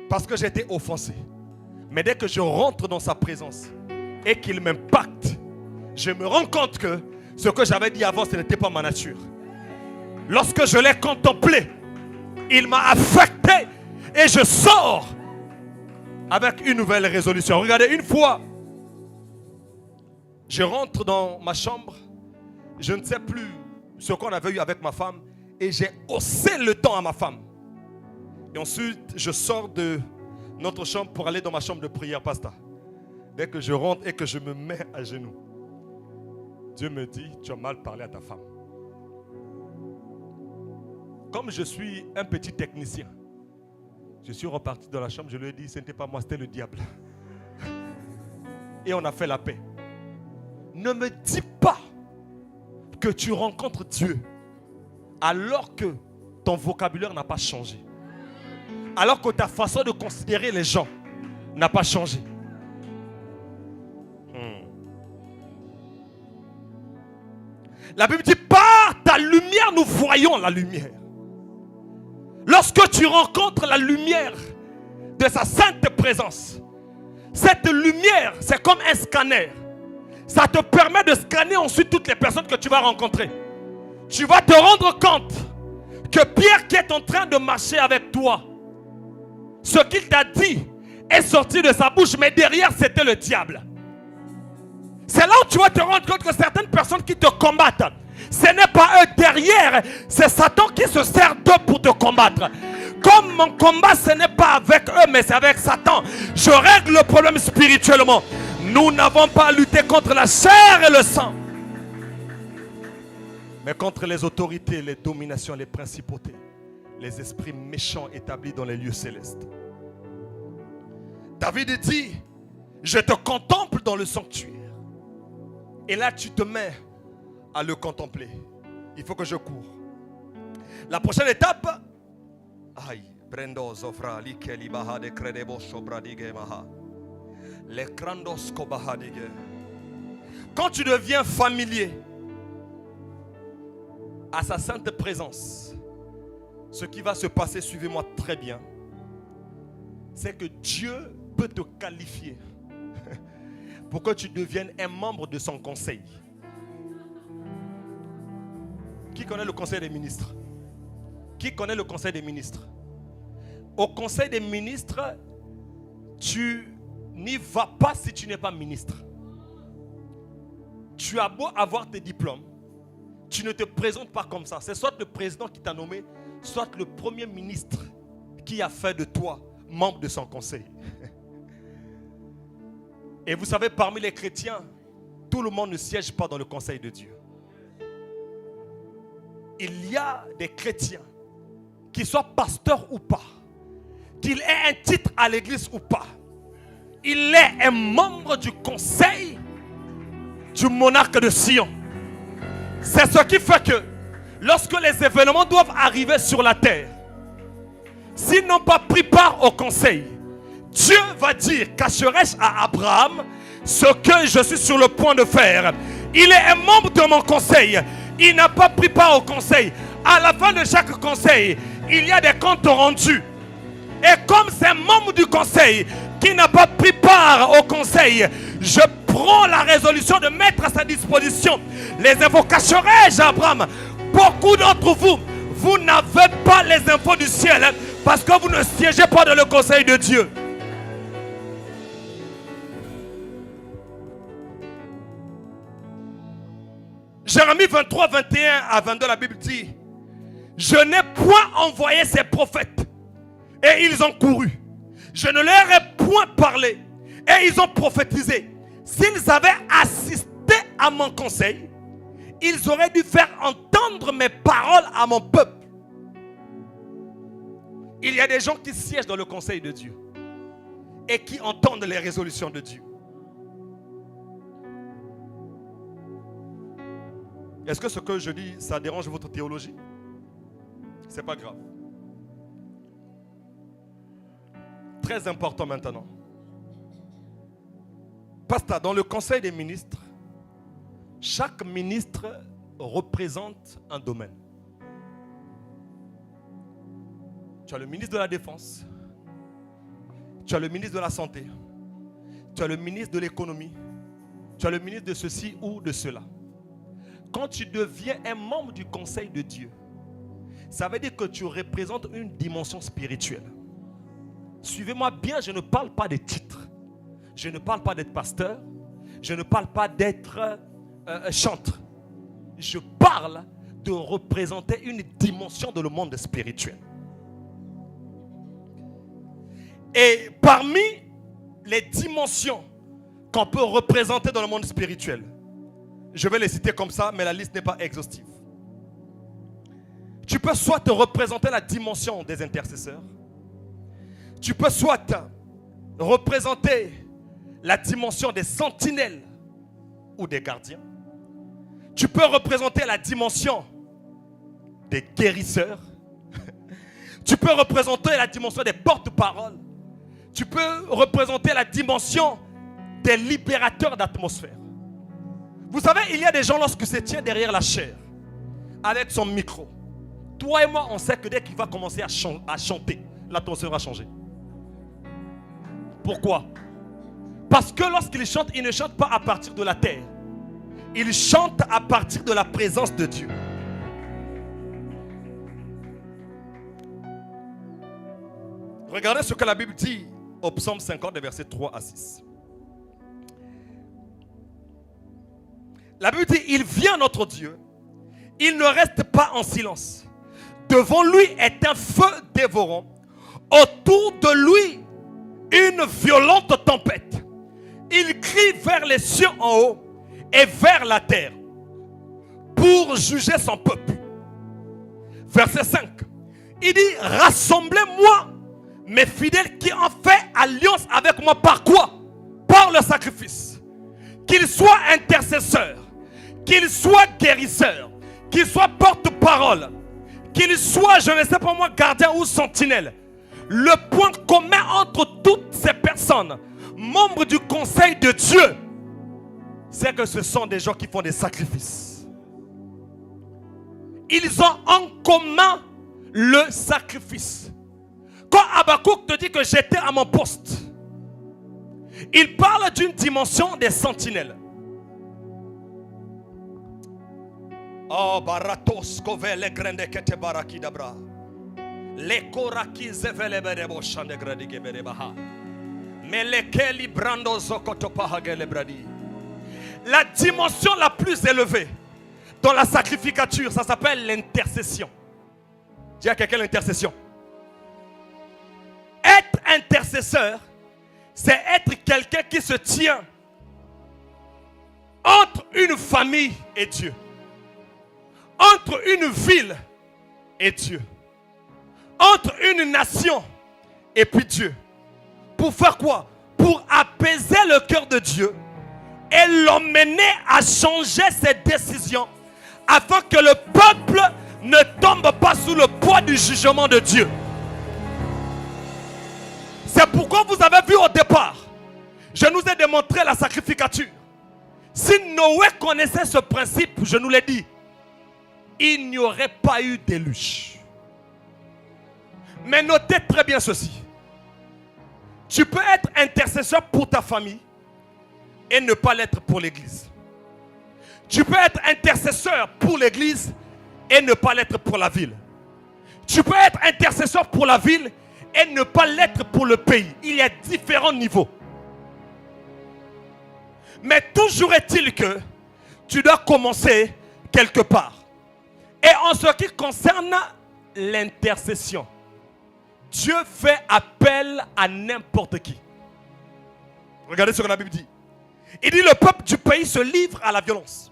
Parce que j'ai été offensé. Mais dès que je rentre dans sa présence et qu'il m'impacte, je me rends compte que ce que j'avais dit avant, ce n'était pas ma nature. Lorsque je l'ai contemplé, il m'a affecté et je sors avec une nouvelle résolution. Regardez, une fois, je rentre dans ma chambre, je ne sais plus ce qu'on avait eu avec ma femme et j'ai haussé le temps à ma femme. Et ensuite, je sors de notre chambre pour aller dans ma chambre de prière, pasteur. Dès que je rentre et que je me mets à genoux, Dieu me dit, tu as mal parlé à ta femme. Comme je suis un petit technicien, je suis reparti dans la chambre, je lui ai dit, ce n'était pas moi, c'était le diable. Et on a fait la paix. Ne me dis pas que tu rencontres Dieu alors que ton vocabulaire n'a pas changé. Alors que ta façon de considérer les gens n'a pas changé. La Bible dit, par ta lumière, nous voyons la lumière. Lorsque tu rencontres la lumière de sa sainte présence, cette lumière, c'est comme un scanner. Ça te permet de scanner ensuite toutes les personnes que tu vas rencontrer. Tu vas te rendre compte que Pierre qui est en train de marcher avec toi, ce qu'il t'a dit est sorti de sa bouche, mais derrière c'était le diable. C'est là où tu vas te rendre compte que certaines personnes qui te combattent, ce n'est pas eux derrière, c'est Satan qui se sert d'eux pour te combattre. Comme mon combat, ce n'est pas avec eux, mais c'est avec Satan. Je règle le problème spirituellement. Nous n'avons pas à lutter contre la chair et le sang, mais contre les autorités, les dominations, les principautés, les esprits méchants établis dans les lieux célestes. David dit, je te contemple dans le sanctuaire. Et là, tu te mets à le contempler. Il faut que je cours. La prochaine étape, aïe, Brendo Zofra, Likeli Baha de Credebo Sobradige Maha. Les Krandos Kobahadige. Quand tu deviens familier à sa sainte présence, ce qui va se passer, suivez-moi très bien, c'est que Dieu peut te qualifier pour que tu deviennes un membre de son conseil. Qui connaît le conseil des ministres? Qui connaît le conseil des ministres? Au conseil des ministres, tu n'y vas pas si tu n'es pas ministre. Tu as beau avoir tes diplômes, tu ne te présentes pas comme ça. C'est soit le président qui t'a nommé, soit le premier ministre qui a fait de toi membre de son conseil. Et vous savez, parmi les chrétiens, tout le monde ne siège pas dans le conseil de Dieu. Il y a des chrétiens, qu'ils soient pasteurs ou pas, qu'il ait un titre à l'église ou pas, il est un membre du conseil du monarque de Sion. C'est ce qui fait que lorsque les événements doivent arriver sur la terre, s'ils n'ont pas pris part au conseil, Dieu va dire, cacherai-je à Abraham ce que je suis sur le point de faire? Il est un membre de mon conseil. Il n'a pas pris part au conseil. À la fin de chaque conseil, il y a des comptes rendus. Et comme c'est un membre du conseil qui n'a pas pris part au conseil, je prends la résolution de mettre à sa disposition les infos. Cacherai-je à Abraham? Beaucoup d'entre vous, vous n'avez pas les infos du ciel parce que vous ne siégez pas dans le conseil de Dieu. Jérémie 23, 21 à 22, la Bible dit, je n'ai point envoyé ces prophètes et ils ont couru. Je ne leur ai point parlé et ils ont prophétisé. S'ils avaient assisté à mon conseil, ils auraient dû faire entendre mes paroles à mon peuple. Il y a des gens qui siègent dans le conseil de Dieu et qui entendent les résolutions de Dieu. Est-ce que ce que je dis, ça dérange votre théologie? C'est pas grave. Très important maintenant. Pasteur, dans le conseil des ministres, chaque ministre représente un domaine. Tu as le ministre de la Défense, tu as le ministre de la Santé, tu as le ministre de l'Économie, tu as le ministre de ceci ou de cela. Quand tu deviens un membre du conseil de Dieu, ça veut dire que tu représentes une dimension spirituelle. Suivez-moi bien, je ne parle pas des titres. Je ne parle pas d'être pasteur. Je ne parle pas d'être chantre. Je parle de représenter une dimension dans le monde spirituel. Et parmi les dimensions qu'on peut représenter dans le monde spirituel, je vais les citer comme ça, mais la liste n'est pas exhaustive. Tu peux soit te représenter la dimension des intercesseurs. Tu peux soit représenter la dimension des sentinelles ou des gardiens. Tu peux représenter la dimension des guérisseurs. Tu peux représenter la dimension des porte-paroles. Tu peux représenter la dimension des libérateurs d'atmosphère. Vous savez, il y a des gens lorsque se tient derrière la chair, avec son micro. Toi et moi, on sait que dès qu'il va commencer à chanter, l'atmosphère va changer. Pourquoi? Parce que lorsqu'il chante, il ne chante pas à partir de la terre. Il chante à partir de la présence de Dieu. Regardez ce que la Bible dit au psaume 50, versets 3 à 6. La Bible dit, il vient notre Dieu, il ne reste pas en silence. Devant lui est un feu dévorant, autour de lui une violente tempête. Il crie vers les cieux en haut et vers la terre pour juger son peuple. Verset 5. Il dit, rassemblez-moi mes fidèles qui ont fait alliance avec moi. Par quoi? Par le sacrifice. Qu'ils soient intercesseurs, qu'ils soient guérisseurs, qu'ils soient porte-parole, qu'ils soient, je ne sais pas moi, gardiens ou sentinelles. Le point commun entre toutes ces personnes, membres du conseil de Dieu, c'est que ce sont des gens qui font des sacrifices. Ils ont en commun le sacrifice. Quand Habakkuk te dit que j'étais à mon poste, il parle d'une dimension des sentinelles. Oh, baratos kovele grande kete baraki dabra. Les koraki zevele berebo shande gradi geberebaha. Melekeli brando zokotopaha gelebradi. La dimension la plus élevée dans la sacrificature, ça s'appelle l'intercession. Dis à quelqu'un l'intercession. Être intercesseur, c'est être quelqu'un qui se tient entre une famille et Dieu, entre une ville et Dieu, entre une nation et puis Dieu. Pour faire quoi? Pour apaiser le cœur de Dieu et l'emmener à changer ses décisions afin que le peuple ne tombe pas sous le poids du jugement de Dieu. C'est pourquoi vous avez vu au départ, je nous ai démontré la sacrificature. Si Noé connaissait ce principe, je nous l'ai dit, il n'y aurait pas eu déluge. Mais notez très bien ceci. Tu peux être intercesseur pour ta famille et ne pas l'être pour l'église. Tu peux être intercesseur pour l'église et ne pas l'être pour la ville. Tu peux être intercesseur pour la ville et ne pas l'être pour le pays. Il y a différents niveaux. Mais toujours est-il que tu dois commencer quelque part. Et en ce qui concerne l'intercession, Dieu fait appel à n'importe qui. Regardez ce que la Bible dit. Il dit, le peuple du pays se livre à la violence,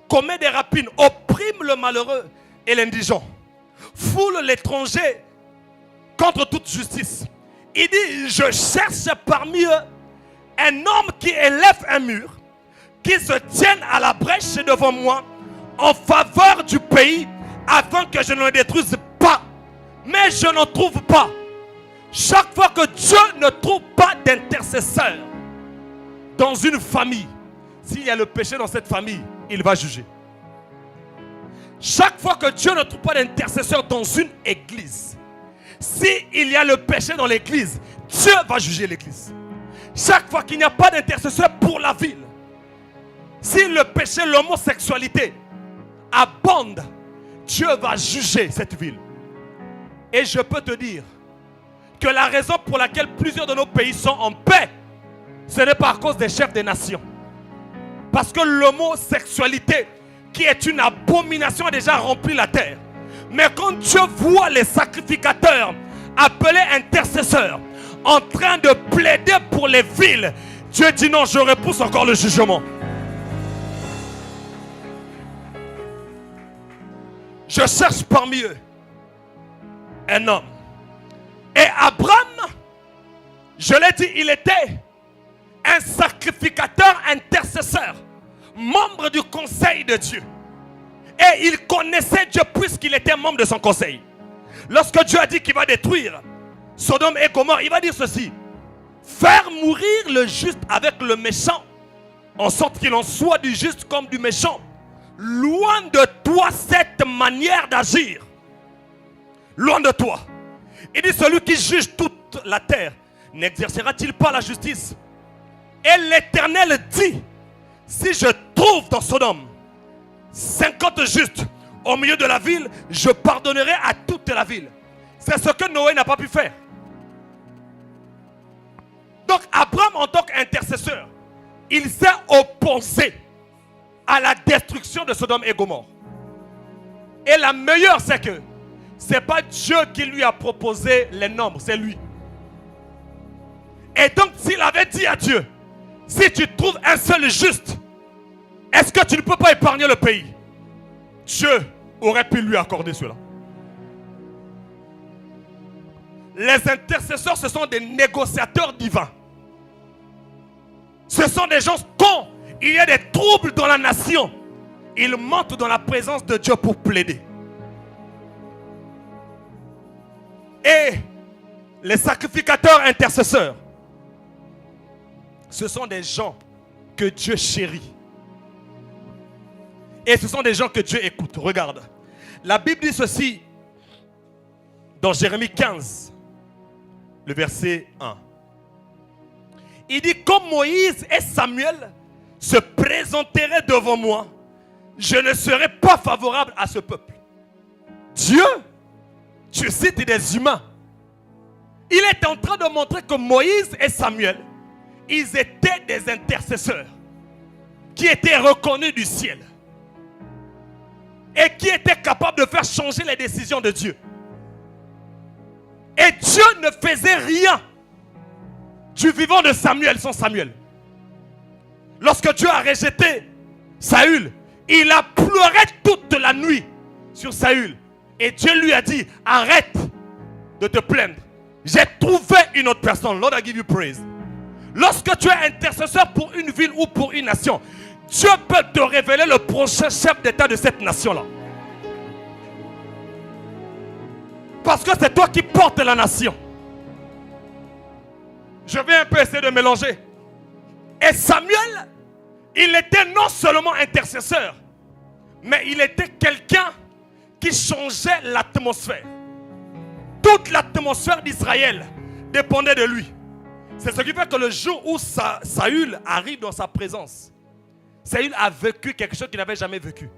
commet des rapines, opprime le malheureux et l'indigent, foule l'étranger contre toute justice. Il dit, je cherche parmi eux un homme qui élève un mur, qui se tienne à la brèche devant moi en faveur du pays, afin que je ne le détruise pas. Mais je n'en trouve pas. Chaque fois que Dieu ne trouve pas d'intercesseur dans une famille, s'il y a le péché dans cette famille, il va juger. Chaque fois que Dieu ne trouve pas d'intercesseur dans une église, s'il y a le péché dans l'église, Dieu va juger l'église. Chaque fois qu'il n'y a pas d'intercesseur pour la ville, si le péché, l'homosexualité abonde, Dieu va juger cette ville. Et je peux te dire que la raison pour laquelle plusieurs de nos pays sont en paix, ce n'est pas à cause des chefs des nations. Parce que l'homosexualité, qui est une abomination, a déjà rempli la terre. Mais quand Dieu voit les sacrificateurs appelés intercesseurs en train de plaider pour les villes, Dieu dit non, je repousse encore le jugement. Je cherche parmi eux un homme. Et Abraham, je l'ai dit, il était un sacrificateur intercesseur, membre du conseil de Dieu. Et il connaissait Dieu puisqu'il était membre de son conseil. Lorsque Dieu a dit qu'il va détruire Sodome et Gomorrhe, il va dire ceci: faire mourir le juste avec le méchant en sorte qu'il en soit du juste comme du méchant. Loin de toi cette manière d'agir. Loin de toi. Il dit, celui qui juge toute la terre, n'exercera-t-il pas la justice? Et l'Éternel dit, si je trouve dans Sodome 50 justes au milieu de la ville, je pardonnerai à toute la ville. C'est ce que Noé n'a pas pu faire. Donc Abraham, en tant qu'intercesseur, il s'est opposé à la destruction de Sodome et Gomorrhe. Et la meilleure, c'est que ce n'est pas Dieu qui lui a proposé les nombres, c'est lui. Et donc s'il avait dit à Dieu, si tu trouves un seul juste, est-ce que tu ne peux pas épargner le pays? Dieu aurait pu lui accorder cela. Les intercesseurs, ce sont des négociateurs divins. Ce sont des gens, quand il y a des troubles dans la nation, ils montent dans la présence de Dieu pour plaider. Et les sacrificateurs intercesseurs, ce sont des gens que Dieu chérit. Et ce sont des gens que Dieu écoute. Regarde. La Bible dit ceci dans Jérémie 15, le verset 1. Il dit, comme Moïse et Samuel se présenteraient devant moi, je ne serai pas favorable à ce peuple. Dieu, tu cites des humains. Il est en train de montrer que Moïse et Samuel, ils étaient des intercesseurs qui étaient reconnus du ciel et qui étaient capables de faire changer les décisions de Dieu. Et Dieu ne faisait rien du vivant de Samuel sans Samuel. Lorsque Dieu a rejeté Saül, il a pleuré toute la nuit sur Saül. Et Dieu lui a dit, arrête de te plaindre. J'ai trouvé une autre personne. Lord, I give you praise. Lorsque tu es intercesseur pour une ville ou pour une nation, Dieu peut te révéler le prochain chef d'État de cette nation-là. Parce que c'est toi qui portes la nation. Je vais un peu essayer de mélanger. Et Samuel, il était non seulement intercesseur, mais il était quelqu'un qui changeait l'atmosphère. Toute l'atmosphère d'Israël dépendait de lui. C'est ce qui fait que le jour où Saül arrive dans sa présence, Saül a vécu quelque chose qu'il n'avait jamais vécu.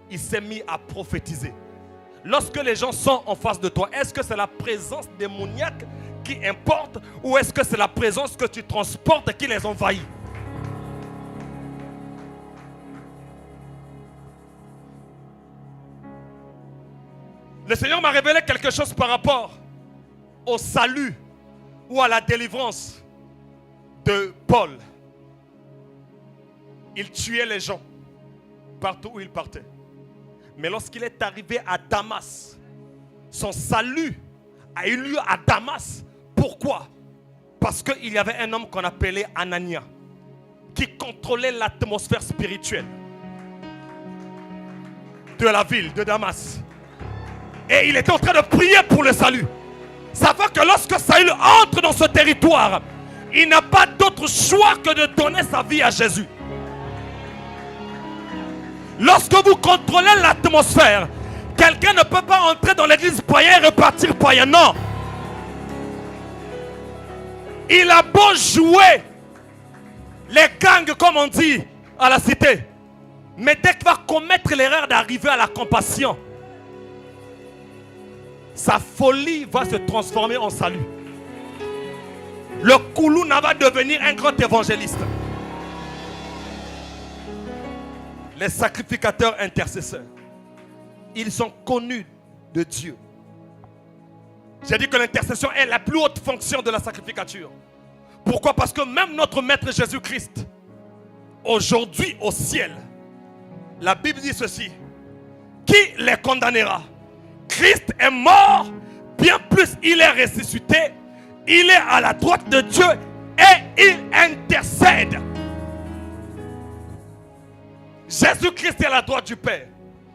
Il s'est mis à prophétiser. Lorsque les gens sont en face de toi, est-ce que c'est la présence démoniaque qui importe ou est-ce que c'est la présence que tu transportes qui les envahit? Le Seigneur m'a révélé quelque chose par rapport au salut ou à la délivrance de Paul. Il tuait les gens partout où il partait. Mais lorsqu'il est arrivé à Damas, son salut a eu lieu à Damas. Pourquoi? Parce qu'il y avait un homme qu'on appelait Anania qui contrôlait l'atmosphère spirituelle de la ville de Damas. Et il était en train de prier pour le salut. Ça fait que lorsque Saül entre dans ce territoire, il n'a pas d'autre choix que de donner sa vie à Jésus. Lorsque vous contrôlez l'atmosphère, quelqu'un ne peut pas entrer dans l'église païenne et repartir païen. Non. Il a beau jouer les gangs comme on dit à la cité, mais dès qu'il va commettre l'erreur d'arriver à la compassion, sa folie va se transformer en salut. Le Koulouna va devenir un grand évangéliste. Les sacrificateurs intercesseurs, ils sont connus de Dieu. J'ai dit que l'intercession est la plus haute fonction de la sacrificature. Pourquoi? Parce que même notre Maître Jésus-Christ, aujourd'hui au ciel, la Bible dit ceci: qui les condamnera? Christ est mort, bien plus il est ressuscité, il est à la droite de Dieu et il intercède. Jésus-Christ est à la droite du Père,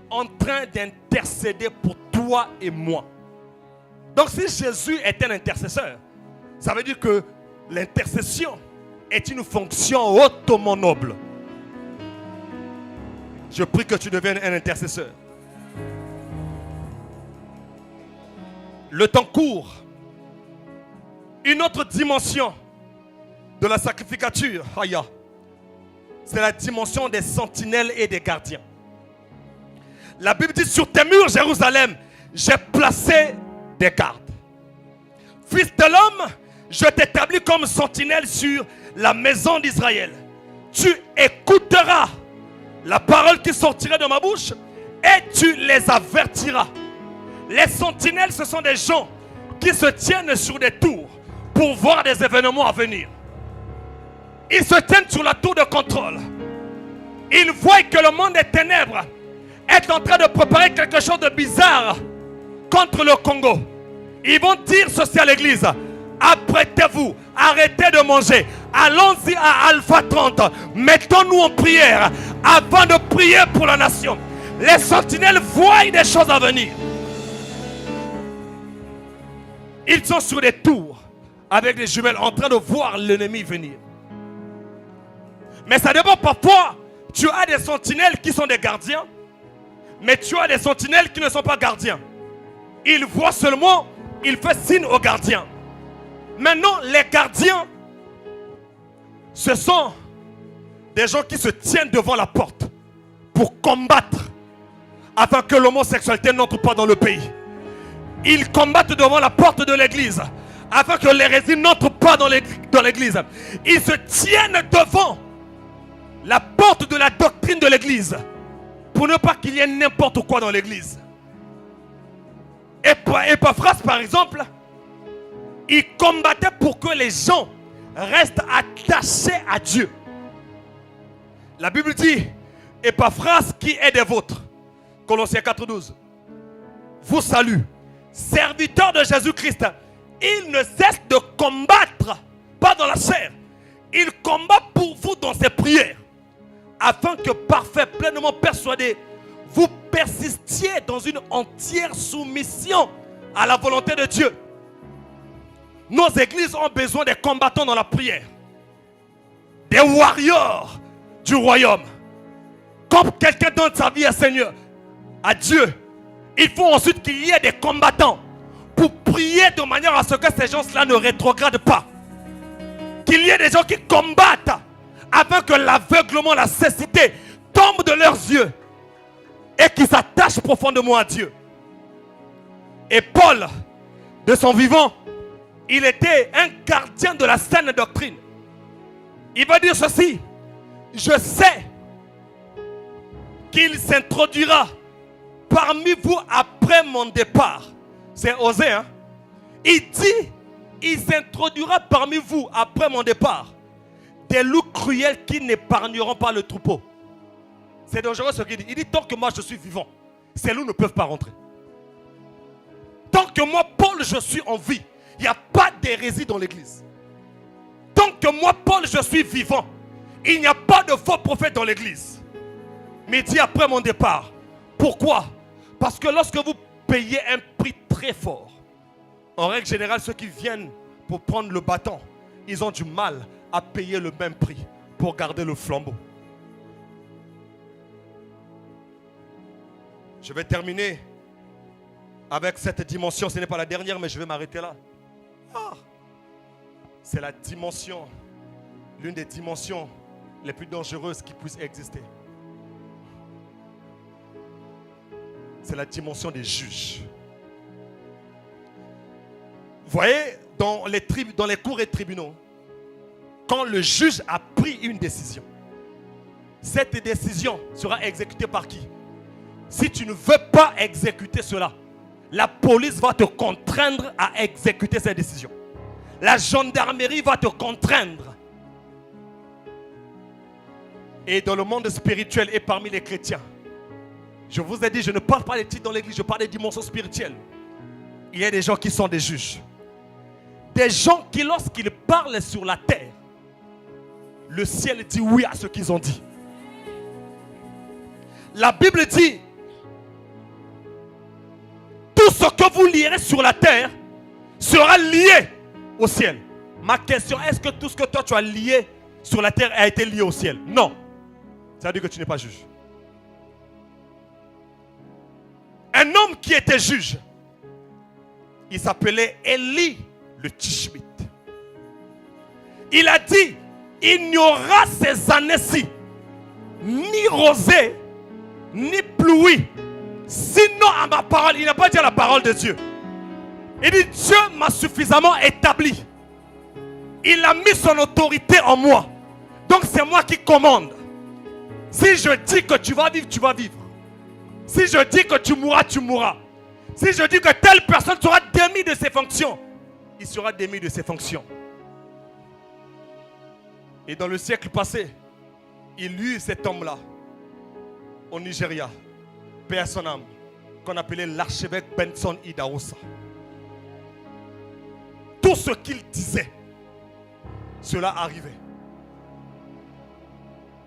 en train d'intercéder pour toi et moi. Donc si Jésus est un intercesseur, ça veut dire que l'intercession est une fonction hautement noble. Je prie que tu deviennes un intercesseur. Le temps court. Une autre dimension de la sacrificature, c'est la dimension des sentinelles et des gardiens. La Bible dit, sur tes murs, Jérusalem, j'ai placé des gardes. Fils de l'homme, je t'établis comme sentinelle sur la maison d'Israël. Tu écouteras la parole qui sortira de ma bouche et tu les avertiras. Les sentinelles, ce sont des gens qui se tiennent sur des tours pour voir des événements à venir. Ils se tiennent sur la tour de contrôle. Ils voient que le monde des ténèbres est en train de préparer quelque chose de bizarre contre le Congo. Ils vont dire ceci à l'église: apprêtez-vous, arrêtez de manger, allons-y à Alpha 30, mettons-nous en prière avant de prier pour la nation. Les sentinelles voient des choses à venir. Ils sont sur des tours avec des jumelles en train de voir l'ennemi venir. Mais ça dépend, parfois tu as des sentinelles qui sont des gardiens, mais tu as des sentinelles qui ne sont pas gardiens. Ils voient seulement, ils font signe aux gardiens. Maintenant, les gardiens, ce sont des gens qui se tiennent devant la porte pour combattre afin que l'homosexualité n'entre pas dans le pays. Ils combattent devant la porte de l'église afin que l'hérésie n'entre pas dans l'église. Ils se tiennent devant la porte de la doctrine de l'église pour ne pas qu'il y ait n'importe quoi dans l'église. Épaphras, par exemple, il combattait pour que les gens restent attachés à Dieu. La Bible dit, Épaphras qui est des vôtres, Colossiens 4,12, vous salue, serviteur de Jésus-Christ. Il ne cesse de combattre, pas dans la chair. Il combat pour vous dans ses prières, afin que, parfait, pleinement persuadé, vous persistiez dans une entière soumission à la volonté de Dieu. Nos églises ont besoin des combattants dans la prière, des warriors du royaume. Comme quelqu'un donne sa vie à Seigneur, à Dieu, il faut ensuite qu'il y ait des combattants pour prier de manière à ce que ces gens-là ne rétrogradent pas. Qu'il y ait des gens qui combattent afin que l'aveuglement, la cécité tombe de leurs yeux et qu'ils s'attachent profondément à Dieu. Et Paul, de son vivant, il était un gardien de la saine doctrine. Il va dire ceci: je sais qu'il s'introduira parmi vous après mon départ. C'est osé, hein? Il dit, il s'introduira parmi vous après mon départ des loups cruels qui n'épargneront pas le troupeau. C'est dangereux ce qu'il dit. Il dit, tant que moi je suis vivant, ces loups ne peuvent pas rentrer. Tant que moi, Paul, je suis en vie, il n'y a pas d'hérésie dans l'église. Tant que moi, Paul, je suis vivant, il n'y a pas de faux prophètes dans l'église. Mais il dit après mon départ. Pourquoi? Parce que lorsque vous payez un prix très fort, en règle générale, ceux qui viennent pour prendre le bâton, ils ont du mal à payer le même prix pour garder le flambeau. Je vais terminer avec cette dimension. Ce n'est pas la dernière, mais je vais m'arrêter là. C'est la dimension, l'une des dimensions les plus dangereuses qui puissent exister. C'est la dimension des juges. Vous voyez, dans les cours et tribunaux, quand le juge a pris une décision, cette décision sera exécutée par qui? Si tu ne veux pas exécuter cela, la police va te contraindre à exécuter cette décision. La gendarmerie va te contraindre. Et dans le monde spirituel et parmi les chrétiens, je vous ai dit, je ne parle pas des titres dans l'église, je parle des dimensions spirituelles. Il y a des gens qui sont des juges. Des gens qui, lorsqu'ils parlent sur la terre, le ciel dit oui à ce qu'ils ont dit. La Bible dit, tout ce que vous lierez sur la terre sera lié au ciel. Ma question, est-ce que tout ce que toi tu as lié sur la terre a été lié au ciel? Non. Ça veut dire que tu n'es pas juge. un homme qui était juge. Il s'appelait Élie le Tishbite. Il a dit, il n'y aura ces années-ci ni rosée, ni pluie, sinon à ma parole. Il n'a pas dit à la parole de Dieu. Il dit, Dieu m'a suffisamment établi. Il a mis son autorité en moi. Donc c'est moi qui commande. Si je dis que tu vas vivre, tu vas vivre. Si je dis que tu mourras, tu mourras. Si je dis que telle personne sera démise de ses fonctions, il sera démis de ses fonctions. Et dans le siècle passé, il y eut cet homme-là, au Nigeria, paix à son âme, qu'on appelait l'archevêque Benson Idahosa. Tout ce qu'il disait, cela arrivait.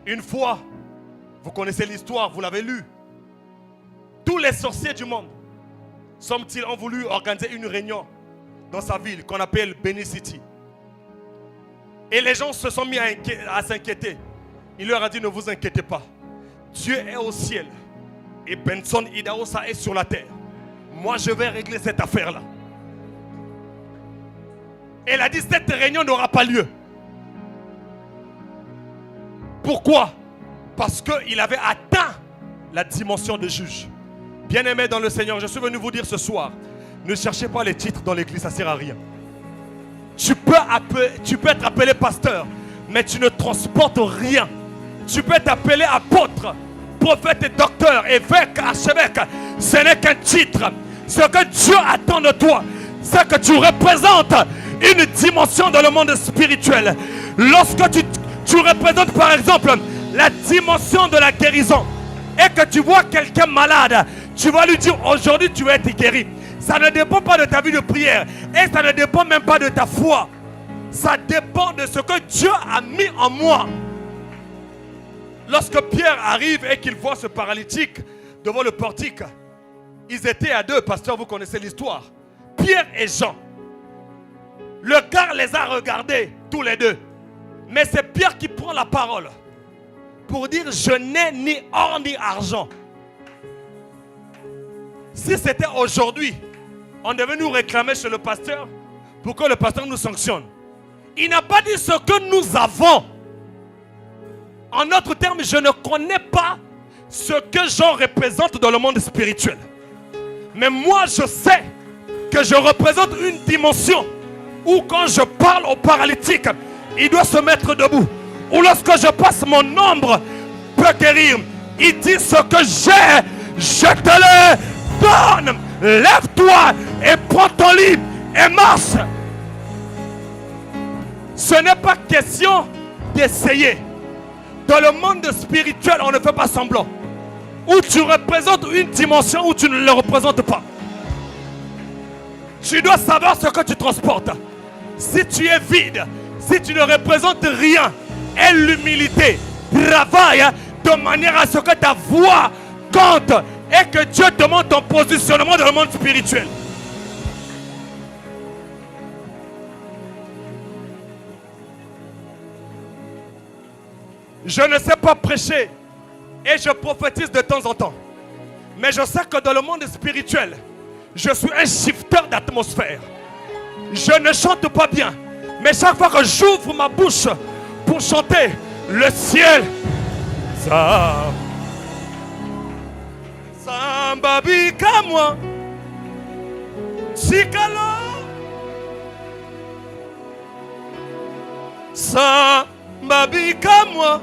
Une fois, vous connaissez l'histoire, vous l'avez lu. Tous les sorciers du monde, semble-t-il, ont voulu organiser une réunion dans sa ville qu'on appelle Benin City. Et les gens se sont mis à s'inquiéter. Il leur a dit, ne vous inquiétez pas. Dieu est au ciel et Benson Idahosa est sur la terre. Moi, je vais régler cette affaire-là. Elle a dit, cette réunion n'aura pas lieu. Pourquoi? Parce qu'il avait atteint la dimension de juge. Bien-aimés dans le Seigneur, je suis venu vous dire ce soir, ne cherchez pas les titres dans l'église, ça ne sert à rien. Tu peux être appelé pasteur, mais tu ne transportes rien. Tu peux t'appeler apôtre, prophète et docteur, évêque, archevêque. Ce n'est qu'un titre. Ce que Dieu attend de toi, c'est que tu représentes une dimension dans le monde spirituel. Lorsque tu représentes par exemple la dimension de la guérison et que tu vois quelqu'un malade, tu vas lui dire aujourd'hui tu vas être guéri. Ça ne dépend pas de ta vie de prière et ça ne dépend même pas de ta foi. Ça dépend de ce que Dieu a mis en moi. Lorsque Pierre arrive et qu'il voit ce paralytique devant le portique, ils étaient à deux, pasteur, vous connaissez l'histoire. Pierre et Jean. Le gars les a regardés tous les deux. Mais c'est Pierre qui prend la parole pour dire je n'ai ni or ni argent. Si c'était aujourd'hui, on devait nous réclamer chez le pasteur pour que le pasteur nous sanctionne. Il n'a pas dit ce que nous avons. En d'autres termes, je ne connais pas ce que Jean représente dans le monde spirituel. Mais moi, je sais que je représente une dimension où quand je parle au paralytique, il doit se mettre debout. Ou lorsque je passe mon ombre, peut guérir. Il dit ce que j'ai, je te le donne. Lève-toi et prends ton lit et marche. Ce n'est pas question d'essayer. Dans le monde spirituel, on ne fait pas semblant. Ou tu représentes une dimension ou tu ne le représentes pas. Tu dois savoir ce que tu transportes. Si tu es vide, si tu ne représentes rien, aie l'humilité. Travaille de manière à ce que ta voix compte et que Dieu te montre ton positionnement dans le monde spirituel. Je ne sais pas prêcher et je prophétise de temps en temps. Mais je sais que dans le monde spirituel, je suis un shifter d'atmosphère. Je ne chante pas bien. Mais chaque fois que j'ouvre ma bouche pour chanter, le ciel, ça, Sambabika moi, Sikalo, Sambabika moi,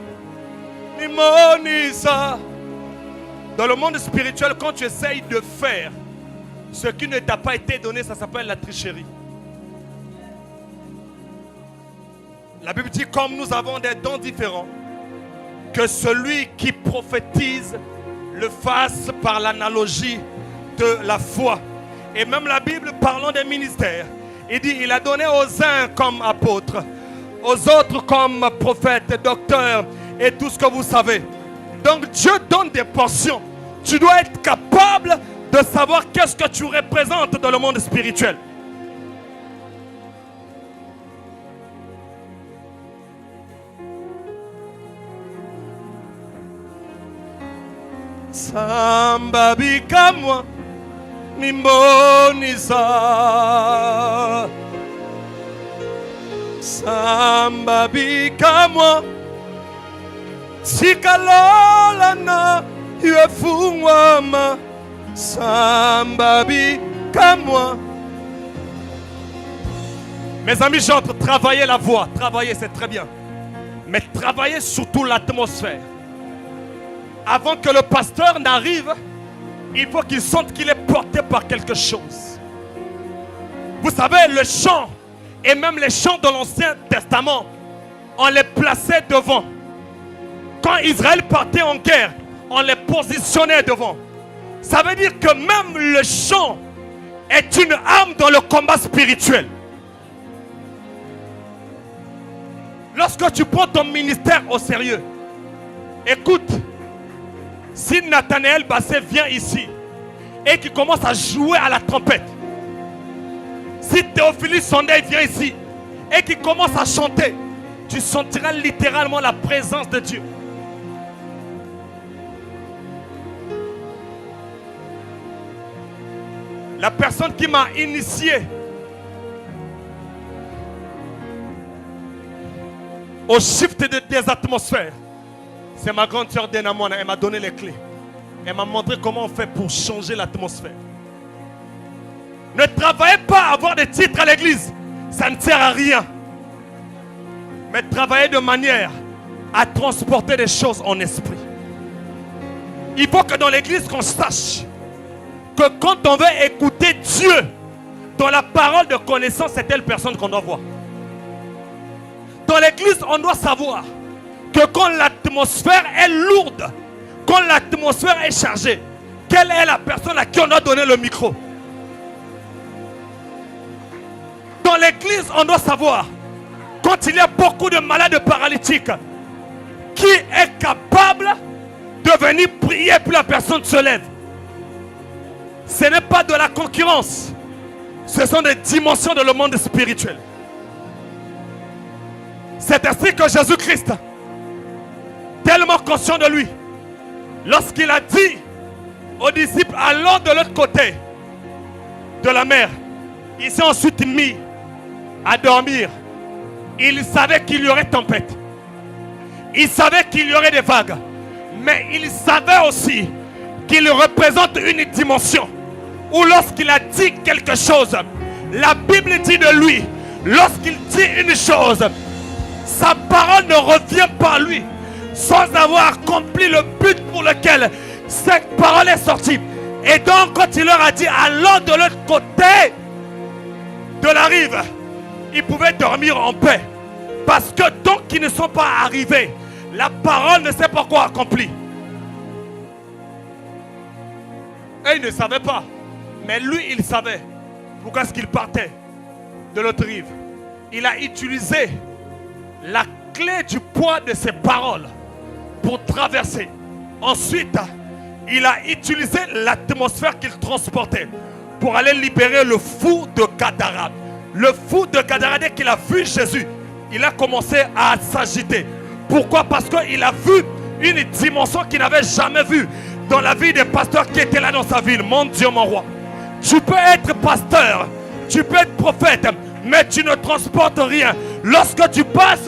Nimonisa. Dans le monde spirituel, quand tu essayes de faire ce qui ne t'a pas été donné, ça s'appelle la tricherie. La Bible dit, comme nous avons des dons différents, que celui qui prophétise le fasse par l'analogie de la foi. Et même la Bible, parlant des ministères, il dit, il a donné aux uns comme apôtres, aux autres comme prophètes, docteurs et tout ce que vous savez. Donc Dieu donne des portions. Tu dois être capable de savoir qu'est-ce que tu représentes dans le monde spirituel. Sambabika moi, mimbonisa samba bikamwa sikalolana yefungwama samba bikamwa. Mes amis chantent, travailler la voix, travailler c'est très bien, mais travailler surtout l'atmosphère. Avant que le pasteur n'arrive, il faut qu'il sente qu'il est porté par quelque chose. Vous savez, le chant, et même les chants de l'Ancien Testament, on les plaçait devant. Quand Israël partait en guerre, on les positionnait devant. Ça veut dire que même le chant est une arme dans le combat spirituel. Lorsque tu prends ton ministère au sérieux, écoute, si Nathanaël Bassé vient ici et qu'il commence à jouer à la trompette, si Théophilus Sondé vient ici et qu'il commence à chanter, tu sentiras littéralement la présence de Dieu. La personne qui m'a initié au shift des atmosphères, c'est ma grande sœur Denamona. Elle m'a donné les clés. Elle m'a montré comment on fait pour changer l'atmosphère. Ne travaillez pas à avoir des titres à l'église. Ça ne sert à rien. Mais travaillez de manière à transporter des choses en esprit. Il faut que dans l'église qu'on sache que quand on veut écouter Dieu dans la parole de connaissance, c'est telle personne qu'on doit voir. Dans l'église, on doit savoir que quand l'atmosphère est lourde, quand l'atmosphère est chargée, quelle est la personne à qui on doit donner le micro? Dans l'église, on doit savoir, quand il y a beaucoup de malades paralytiques, qui est capable de venir prier puis la personne se lève. Ce n'est pas de la concurrence, ce sont des dimensions de le monde spirituel. C'est ainsi que Jésus-Christ, tellement conscient de lui, lorsqu'il a dit aux disciples, allons de l'autre côté de la mer, il s'est ensuite mis à dormir. Il savait qu'il y aurait tempête. Il savait qu'il y aurait des vagues. Mais il savait aussi qu'il représente une dimension où lorsqu'il a dit quelque chose, la Bible dit de lui, lorsqu'il dit une chose, sa parole ne revient pas à lui sans avoir accompli le but pour lequel cette parole est sortie. Et donc quand il leur a dit allons de l'autre côté de la rive, ils pouvaient dormir en paix. Parce que tant qu'ils ne sont pas arrivés, la parole ne s'est pas encore accomplie. Et ils ne savaient pas. Mais lui, il savait. Pourquoi est-ce qu'il partait de l'autre rive? Il a utilisé la clé du poids de ses paroles pour traverser. Ensuite, il a utilisé l'atmosphère qu'il transportait pour aller libérer le fou de Gadara. Le fou de Gadara, dès qu'il a vu Jésus, il a commencé à s'agiter. Pourquoi? Parce qu'il a vu une dimension qu'il n'avait jamais vue dans la vie des pasteurs qui étaient là dans sa ville. Mon Dieu, mon roi. Tu peux être pasteur, tu peux être prophète, mais tu ne transportes rien. Lorsque tu passes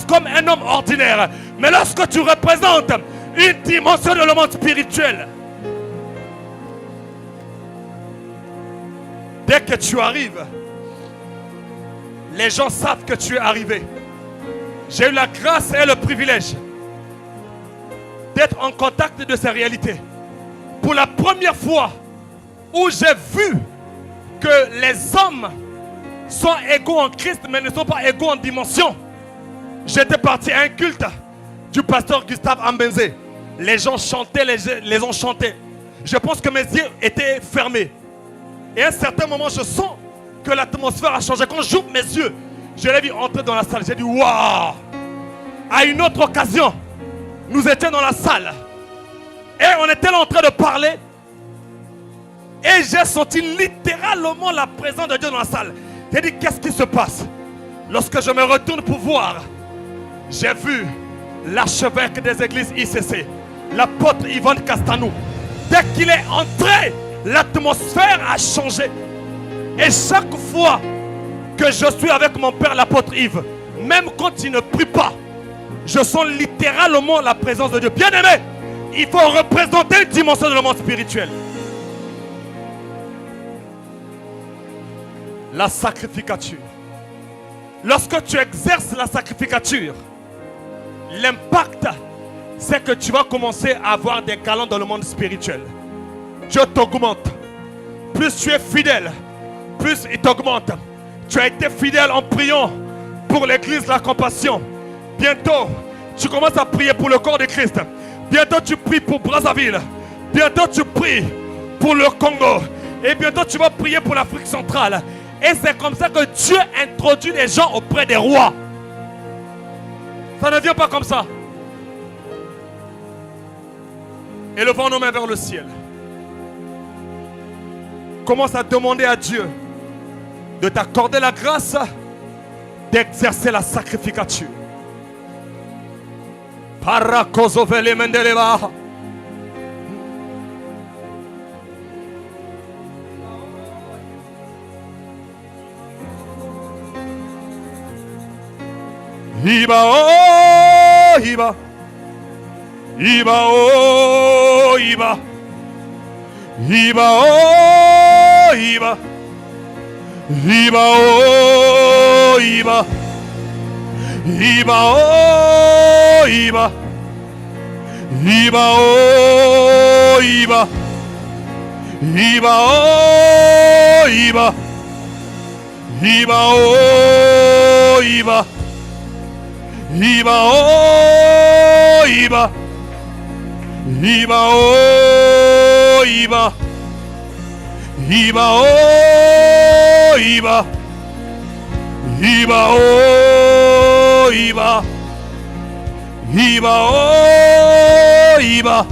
comme un homme ordinaire. Mais lorsque tu représentes une dimension de le monde spirituel, dès que tu arrives, les gens savent que tu es arrivé. J'ai eu la grâce et le privilège d'être en contact de ces réalités. Pour la première fois où j'ai vu que les hommes sont égaux en Christ mais ne sont pas égaux en dimension. J'étais parti à un culte du pasteur Gustave Ambenzé. Les gens chantaient, les ont chantés. Je pense que mes yeux étaient fermés. Et à un certain moment, je sens que l'atmosphère a changé. Quand j'ouvre mes yeux, je l'ai vu entrer dans la salle. J'ai dit waouh! À une autre occasion, nous étions dans la salle. Et on était là en train de parler. Et j'ai senti littéralement la présence de Dieu dans la salle. J'ai dit qu'est-ce qui se passe? Lorsque je me retourne pour voir, j'ai vu l'archevêque des églises ICC, l'apôtre Yvonne Castanou. Dès qu'il est entré l'atmosphère a changé. Et chaque fois que je suis avec mon père l'apôtre Yves, même quand il ne prie pas, je sens littéralement la présence de Dieu. Bien aimé, il faut représenter une dimension de le monde spirituel. La sacrificature. Lorsque tu exerces la sacrificature, l'impact, c'est que tu vas commencer à avoir des talents dans le monde spirituel. Dieu t'augmente. Plus tu es fidèle, plus il t'augmente. Tu as été fidèle en priant pour l'église de la compassion. Bientôt, tu commences à prier pour le corps de Christ. Bientôt, tu pries pour Brazzaville. Bientôt, tu pries pour le Congo. Et bientôt, tu vas prier pour l'Afrique centrale. Et c'est comme ça que Dieu introduit les gens auprès des rois. Ça ne vient pas comme ça. Élevons nos mains vers le ciel. Commence à demander à Dieu de t'accorder la grâce d'exercer la sacrificature. Parakozovele mendeleva. Iba oh iba. Iba oh iba. Iba oh iba. Iba oh iba. Iba oh iba. Iba oh iba. Iba oh iba. Iba oh iba. Iba oh iba. Iba oh iba. Iba oh iba. Iba oh iba. Iba oh iba.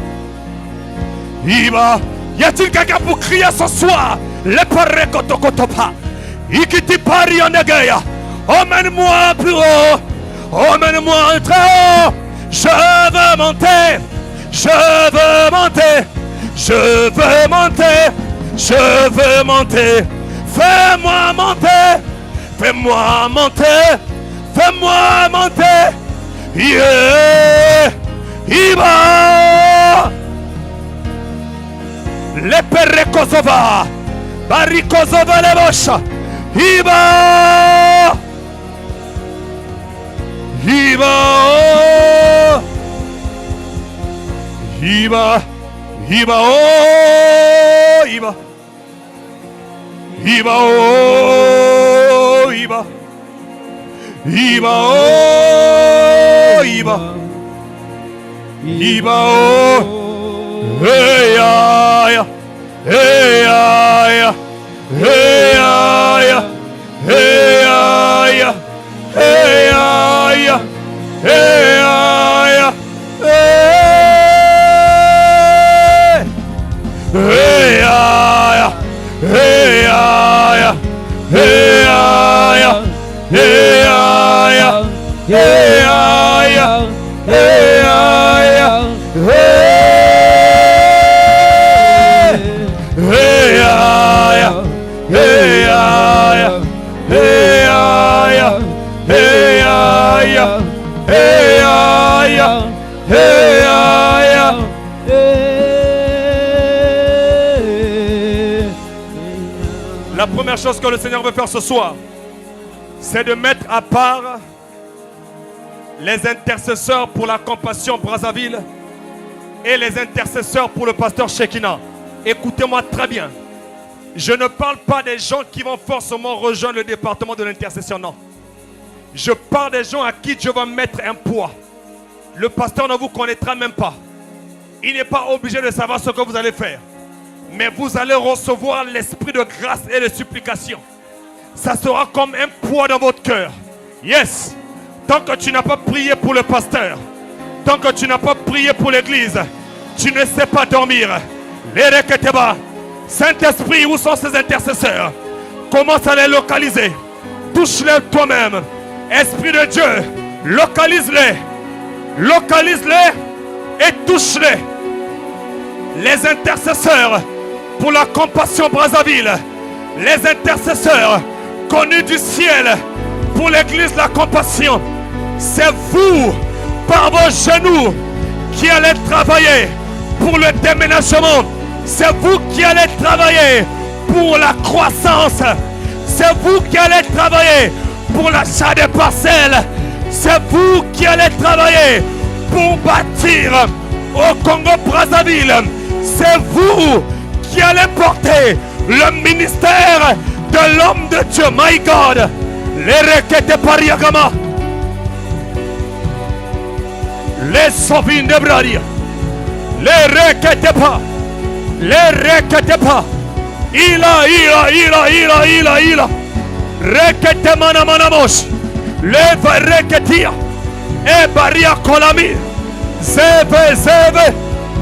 Iba. Y a-t-il quelqu'un pour crier ce soir? Le paré kotokotopa. Ikiti pari onegeya. Emmène-moi plus haut. Emmène-moi très haut. Je veux monter. Je veux monter. Je veux monter. Je veux monter. Fais-moi monter. Fais-moi monter. Fais-moi monter. Yeah. Iba. Le perre Kosova. Bari Kosova le bosha. Iba. Iba. Iba. Iba oh Iba. Iba oh Iba. Iba oh Iba. Iba oh hey ya hey ya hey ya hey ya hey ya hey ya hey ya hey ya hey ya hey ya hey ya hey ya La première chose que le Seigneur veut faire ce soir, c'est de mettre à part les intercesseurs pour la compassion Brazzaville et les intercesseurs pour le pasteur Shekinah. Écoutez-moi très bien. Je ne parle pas des gens qui vont forcément rejoindre le département de l'intercession, non. Je parle des gens à qui Dieu va mettre un poids. Le pasteur ne vous connaîtra même pas. Il n'est pas obligé de savoir ce que vous allez faire. Mais vous allez recevoir l'esprit de grâce et de supplication. Ça sera comme un poids dans votre cœur. Yes. Tant que tu n'as pas prié pour le pasteur, tant que tu n'as pas prié pour l'église, tu ne sais pas dormir. Saint-Esprit, où sont ces intercesseurs? Commence à les localiser. Touche-les toi-même. Esprit de Dieu, localise-les. Localise-les et touche-les. Les intercesseurs pour la compassion Brazzaville, les intercesseurs connus du ciel pour l'église La Compassion. C'est vous, par vos genoux, qui allez travailler pour le déménagement. C'est vous qui allez travailler pour la croissance. C'est vous qui allez travailler pour l'achat des parcelles. C'est vous qui allez travailler pour bâtir au Congo-Brazzaville. C'est vous qui allez porter le ministère de l'homme de Dieu. My God. Les requêtes pariagama. Les sauvines de Bradia. Les requêtes pas. Les requêtes pas. Ila. Requête manamanamosh. Les requêtia. Et baria kolami. Zeve.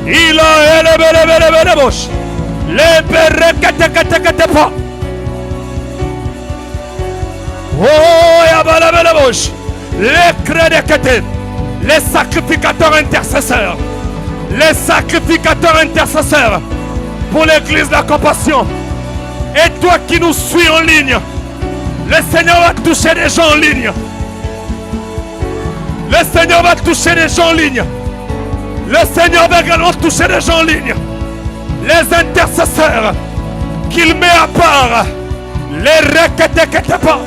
Ila elebelebelebelebosh. Les requêtes pas. Oh, yabalabelebosh. Les crédits. Les sacrificateurs intercesseurs. Les sacrificateurs intercesseurs pour l'église de La Compassion. Et toi qui nous suis en ligne, le Seigneur va toucher les gens en ligne. Le Seigneur va toucher les gens en ligne. Le Seigneur va également toucher les gens en ligne. Les intercesseurs qu'il met à part. Les reketeketepa.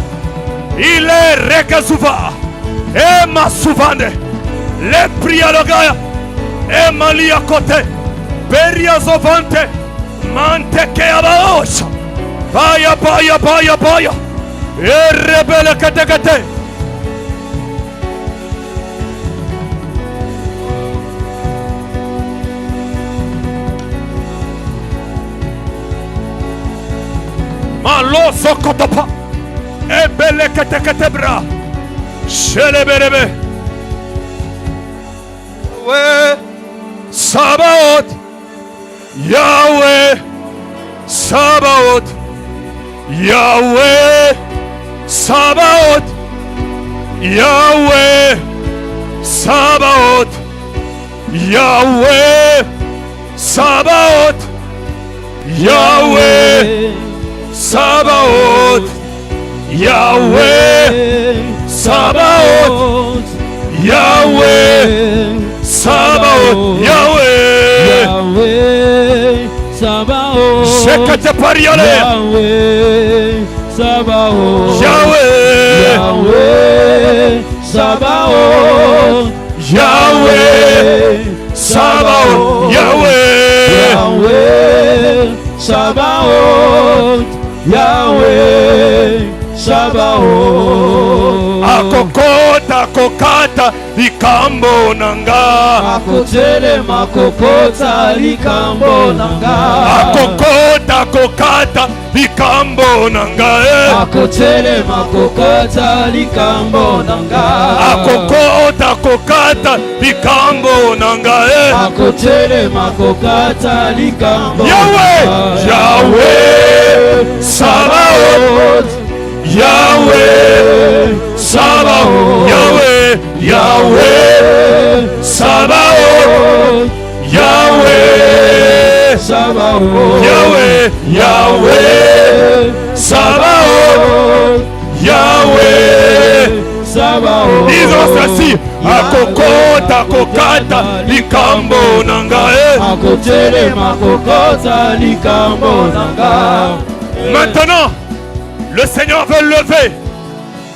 Il est rekezuva. Et ma souvane. Les prialoga. Et malia côté. Beria zovante. Manteke abaosha. Baya. Et rebelle katekate. Malo sokotopa. Et belle katekatebra. Shelebelebe. Ouais. Sabaoth. Yahweh. Sabaoth. Yahweh. Sabaoth. Yahweh. Sabaoth. Yahweh. Sabaoth. Yahweh. Sabaoth. Yahweh. Sabaoth. Yahweh. Sabaoth. Yahweh. Sabaoth. Shekete pariale. Yahweh. Sabaoth. Yahweh. Sabaoth. Yahweh. Sabaoth. Yahweh. Sabaoth. Yahweh. Sabaoth. Akokota kokata likambo nanga. Akotele makokota likambo nanga. Akokota kokata likambo nanga. Akotele makokota likambo nanga. Akokota kokata likambo nanga. Akotele makokata likambo Yahweh. nanga. Yahweh. Sabaoth. Yahweh. Sabaoth. Yahweh. Yahweh. Sabaoth. Yahweh. Sabaoth. Yahweh. Yahweh. Sabaoth. Yahweh. Sabaoth. Disons ceci. Akokota kokata likambo nanga. Akotele makokota likambo nanga. Maintenant, le Seigneur veut lever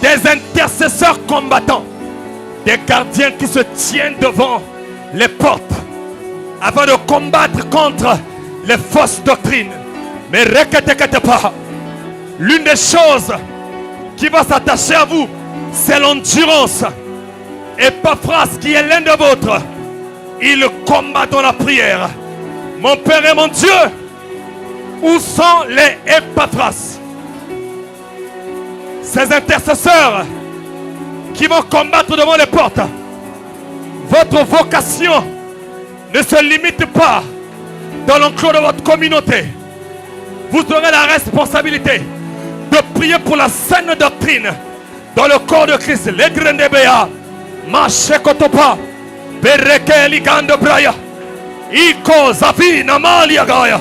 des intercesseurs combattants, des gardiens qui se tiennent devant les portes afin de combattre contre les fausses doctrines. Mais reketekete pas. L'une des choses qui va s'attacher à vous, c'est l'endurance. Et Paphras, qui est l'un de vôtres, il combat dans la prière. Mon Père et mon Dieu, où sont les Epaphras? Ces intercesseurs qui vont combattre devant les portes. Votre vocation ne se limite pas dans l'enclos de votre communauté. Vous aurez la responsabilité de prier pour la saine doctrine dans le corps de Christ. Les grandes béas, Machekotopa, Bereke Ligande Braya, Iko Zafi Namalia Gaya,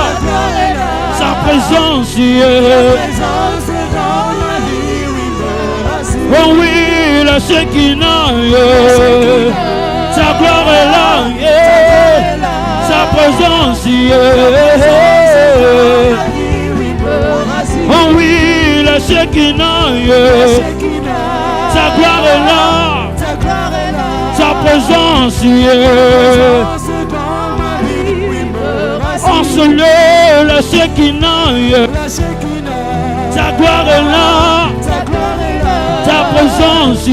Oh oui, la Shekinah, sa gloire est là, sa présence, oh oui, la Shekinah, sa gloire est là, sa présence, encenle la Shekinah, sa gloire est là, sa présence,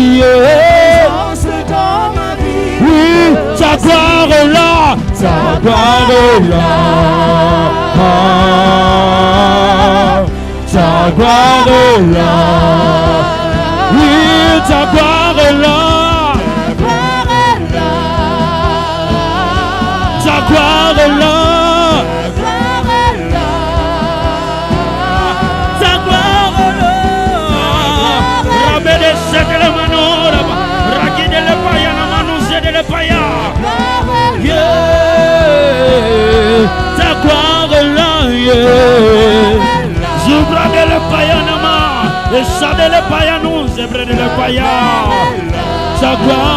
oui, sa gloire est là, sa gloire est là, sa gloire est là, oui, sa gloire est là, sa gloire est là. Ta gloire est là, Zubra de le payanama, et ça de le payanou, Zebra de le paya. Ta gloire